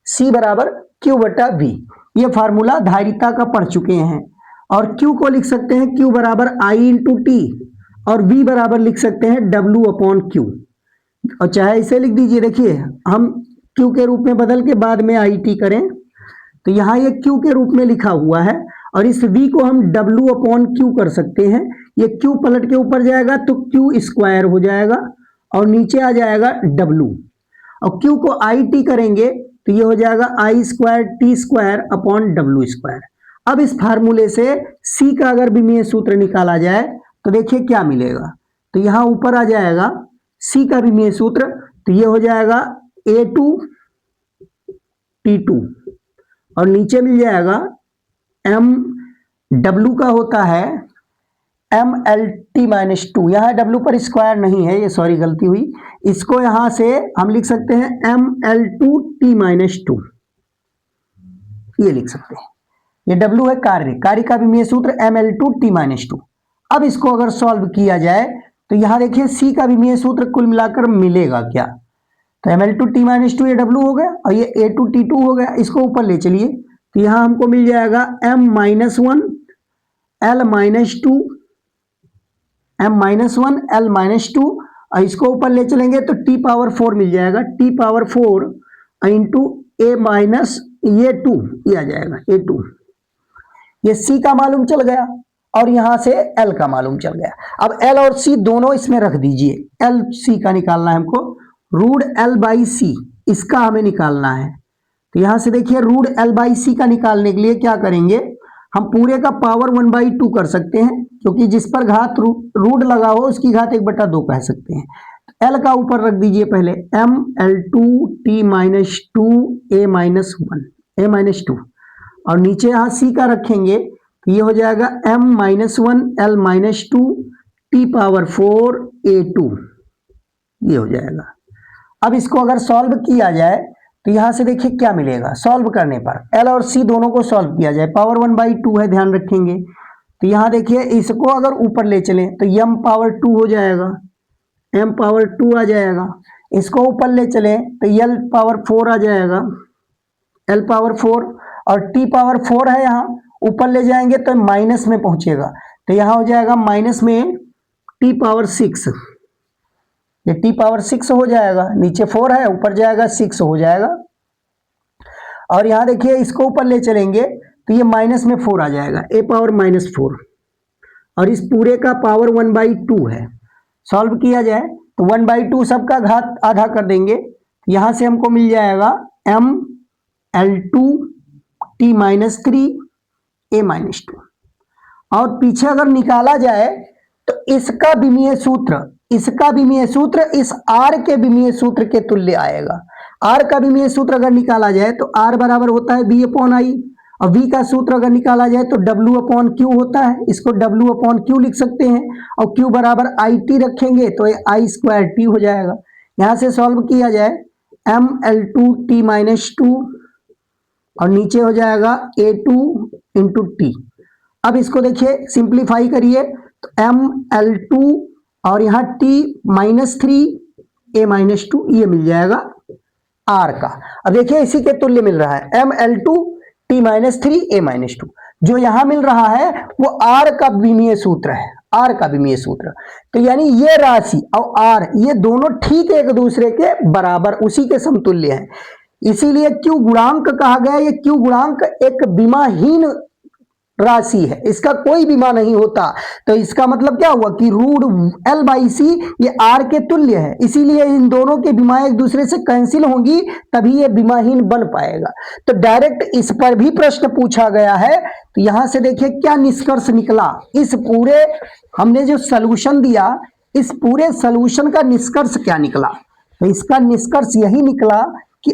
C बराबर Q/V। ये फार्मूला धारिता का पढ़ चुके हैं। और Q को लिख सकते हैं Q बराबर I/T और V बराबर लिख सकते हैं W/Q, और चाहे इसे लिख दीजिए। देखिए हम Q के रूप में बदल के बाद में IT करें तो यहाँ ये Q के रूप में लिखा हुआ है, और इस V को हम W/Q कर सकते हैं। ये Q पलट के ऊपर जाएगा तो Q² हो जाएगा और नीचे आ जाएगा W, और Q को IT करेंगे तो ये हो जाएगा I²T²/W²। अब इस फार्मूले से C का अगर विमीय सूत्र निकाला जाए तो देखिए क्या मिलेगा, तो यहां ऊपर आ जाएगा C का विमीय सूत्र, तो ये हो जाएगा A2T2 और नीचे मिल जाएगा W का होता है mLT-2। यहाँ W पर स्क्वायर नहीं है, ये सॉरी गलती हुई, इसको यहां से हम लिख सकते हैं mL2t-2, ये लिख सकते हैं। ये W है कार्य का विमीय सूत्र mL2t-2। अब इसको अगर सॉल्व किया जाए तो यहां देखिए C का विमीय सूत्र कुल मिलाकर मिलेगा क्या, तो mL2t-2 ये W हो गया और ये A2T2 हो गया। इसको ऊपर ले चलिए तो यहां हमको मिल जाएगा m-1 L-2, m-1 L-2, और इसको ऊपर ले चलेंगे तो T⁴ मिल जाएगा, T⁴ इंटू ये 2 ये आ जाएगा A2। ये C का मालूम चल गया और यहां से L का मालूम चल गया। अब L और C दोनों इसमें रख दीजिए, LC का निकालना है हमको, √L/C इसका हमें निकालना है। तो यहां से देखिए √L/C का निकालने के लिए क्या करेंगे, हम पूरे का पावर 1/2 कर सकते हैं, क्योंकि जिस पर घात रूट लगा हो उसकी घात 1/2 कह सकते हैं। L का ऊपर रख दीजिए पहले mL2t-2 A-2, और नीचे यहां C का रखेंगे तो ये हो जाएगा m-1 L-2 T⁴ A2, ये हो जाएगा। अब इसको अगर सॉल्व किया जाए तो यहां से देखिए क्या मिलेगा, सॉल्व करने पर L और C दोनों को सॉल्व किया जाए, पावर 1/2 है ध्यान रखेंगे, तो यहाँ देखिए इसको अगर ऊपर ले चलें तो m पावर 2 हो जाएगा, m पावर 2 आ जाएगा। इसको ऊपर ले चलें तो l पावर 4 आ जाएगा, l पावर 4, और t पावर 4 है, यहाँ ऊपर ले जाएंगे तो माइनस में पहुंचेगा, तो यहाँ हो जाएगा माइनस में t पावर 6, ये t पावर 6 हो जाएगा, नीचे 4 है ऊपर जाएगा 6 हो जाएगा। और यहाँ देखिए इसको ऊपर ले चलेंगे तो ये माइनस में 4 आ जाएगा, a पावर -4, और इस पूरे का पावर 1/2 है। सॉल्व किया जाए तो 1/2 सबका घात आधा कर देंगे, यहाँ से हमको मिल जाएगा ml2 t-3 a-2। और पीछे अगर निकाला जाए तो इसका विमीय सूत्र इस r के विमीय सूत्र के तुल्य आएगा। r का विमीय सूत्र अगर निकाला जाए तो r बराबर होता है v/i, और v का सूत्र अगर निकाला जाए तो w/q होता है, इसको w/q लिख सकते हैं, और q बराबर it रखेंगे तो ये i² हो जाएगा। यहाँ से सॉल्व किया जाए ml2 t-2, और नीचे हो जाएगा a2 × t। अब इसको देखिए सिंप्लीफाई करिए तो ml2 और यहाँ t-3 a-2 ये मिल जाएगा r का। अब देखिए इसी के तुल्य मिल रहा है ml2 t-3 a-2, जो यहां मिल रहा है वो r का विमीय सूत्र है, r का विमीय सूत्र। तो यानी ये राशि और r ये दोनों ठीक एक दूसरे के बराबर उसी के समतुल्य हैं, इसीलिए Q गुणांक कहा गया। ये Q गुणांक एक विमाहीन राशि है, इसका कोई विमा नहीं होता, तो इसका मतलब क्या हुआ कि √L/c ये r के तुल्य है, इसीलिए इन दोनों के विमाएं एक दूसरे से कैंसिल होंगी तभी ये विमाहीन बन पाएगा। तो डायरेक्ट इस पर भी प्रश्न पूछा गया है। तो यहां से देखिए क्या निष्कर्ष निकला, इस पूरे हमने जो सलूशन दिया इस पूरे सलूशन का निष्कर्ष क्या निकला, तो इसका निष्कर्ष यही निकला कि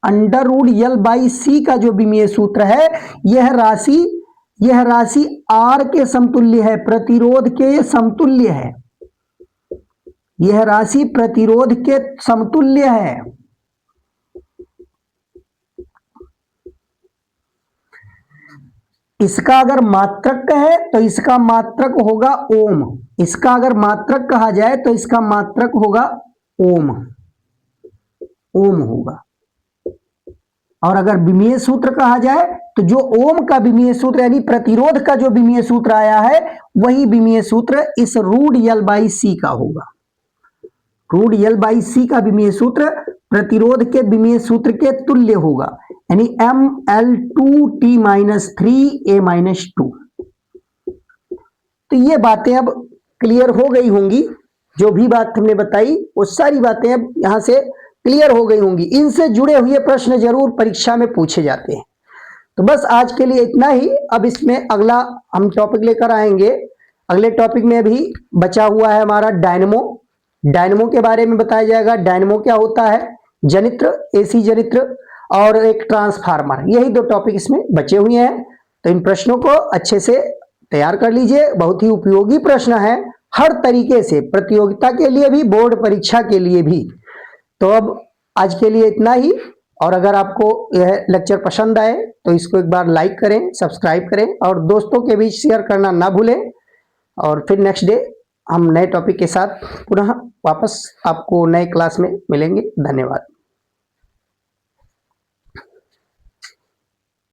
√L/c का जो विमीय सूत्र है यह राशि R के समतुल्य है, प्रतिरोध के समतुल्य है, यह राशि प्रतिरोध के समतुल्य है। इसका अगर मात्रक है तो इसका मात्रक होगा ओम, इसका अगर मात्रक कहा जाए तो इसका मात्रक होगा ओम होगा। और अगर विमीय सूत्र कहा जाए तो जो ओम का विमीय सूत्र यानी प्रतिरोध का जो विमीय सूत्र आया है वही विमीय सूत्र इस √L/c का होगा। √L/c का विमीय सूत्र प्रतिरोध के विमीय सूत्र के तुल्य होगा, यानी ml2 t-3 a-2। तो ये बातें अब क्लियर हो गई होंगी, जो भी बात हमने बताई वो सारी बातें अब यहां से क्लियर हो गई होंगी। इनसे जुड़े हुए प्रश्न जरूर परीक्षा में पूछे जाते हैं। तो बस आज के लिए इतना ही। अब इसमें अगला हम टॉपिक लेकर आएंगे। अगले टॉपिक में भी बचा हुआ है हमारा डायनमो के बारे में बताया जाएगा। डायनमो क्या होता है, जनित्र, एसी जनित्र और एक ट्रांसफार्मर, यही 2 टॉपिक इसमें बचे हुए हैं। तो इन प्रश्नों को अच्छे से तैयार कर लीजिए, बहुत ही उपयोगी प्रश्न है हर तरीके से, प्रतियोगिता के लिए भी, बोर्ड परीक्षा के लिए भी। तो अब आज के लिए इतना ही, और अगर आपको यह लेक्चर पसंद आए तो इसको एक बार लाइक करें, सब्सक्राइब करें और दोस्तों के बीच शेयर करना ना भूलें। और फिर नेक्स्ट डे हम नए टॉपिक के साथ पुनः वापस आपको नए क्लास में मिलेंगे। धन्यवाद।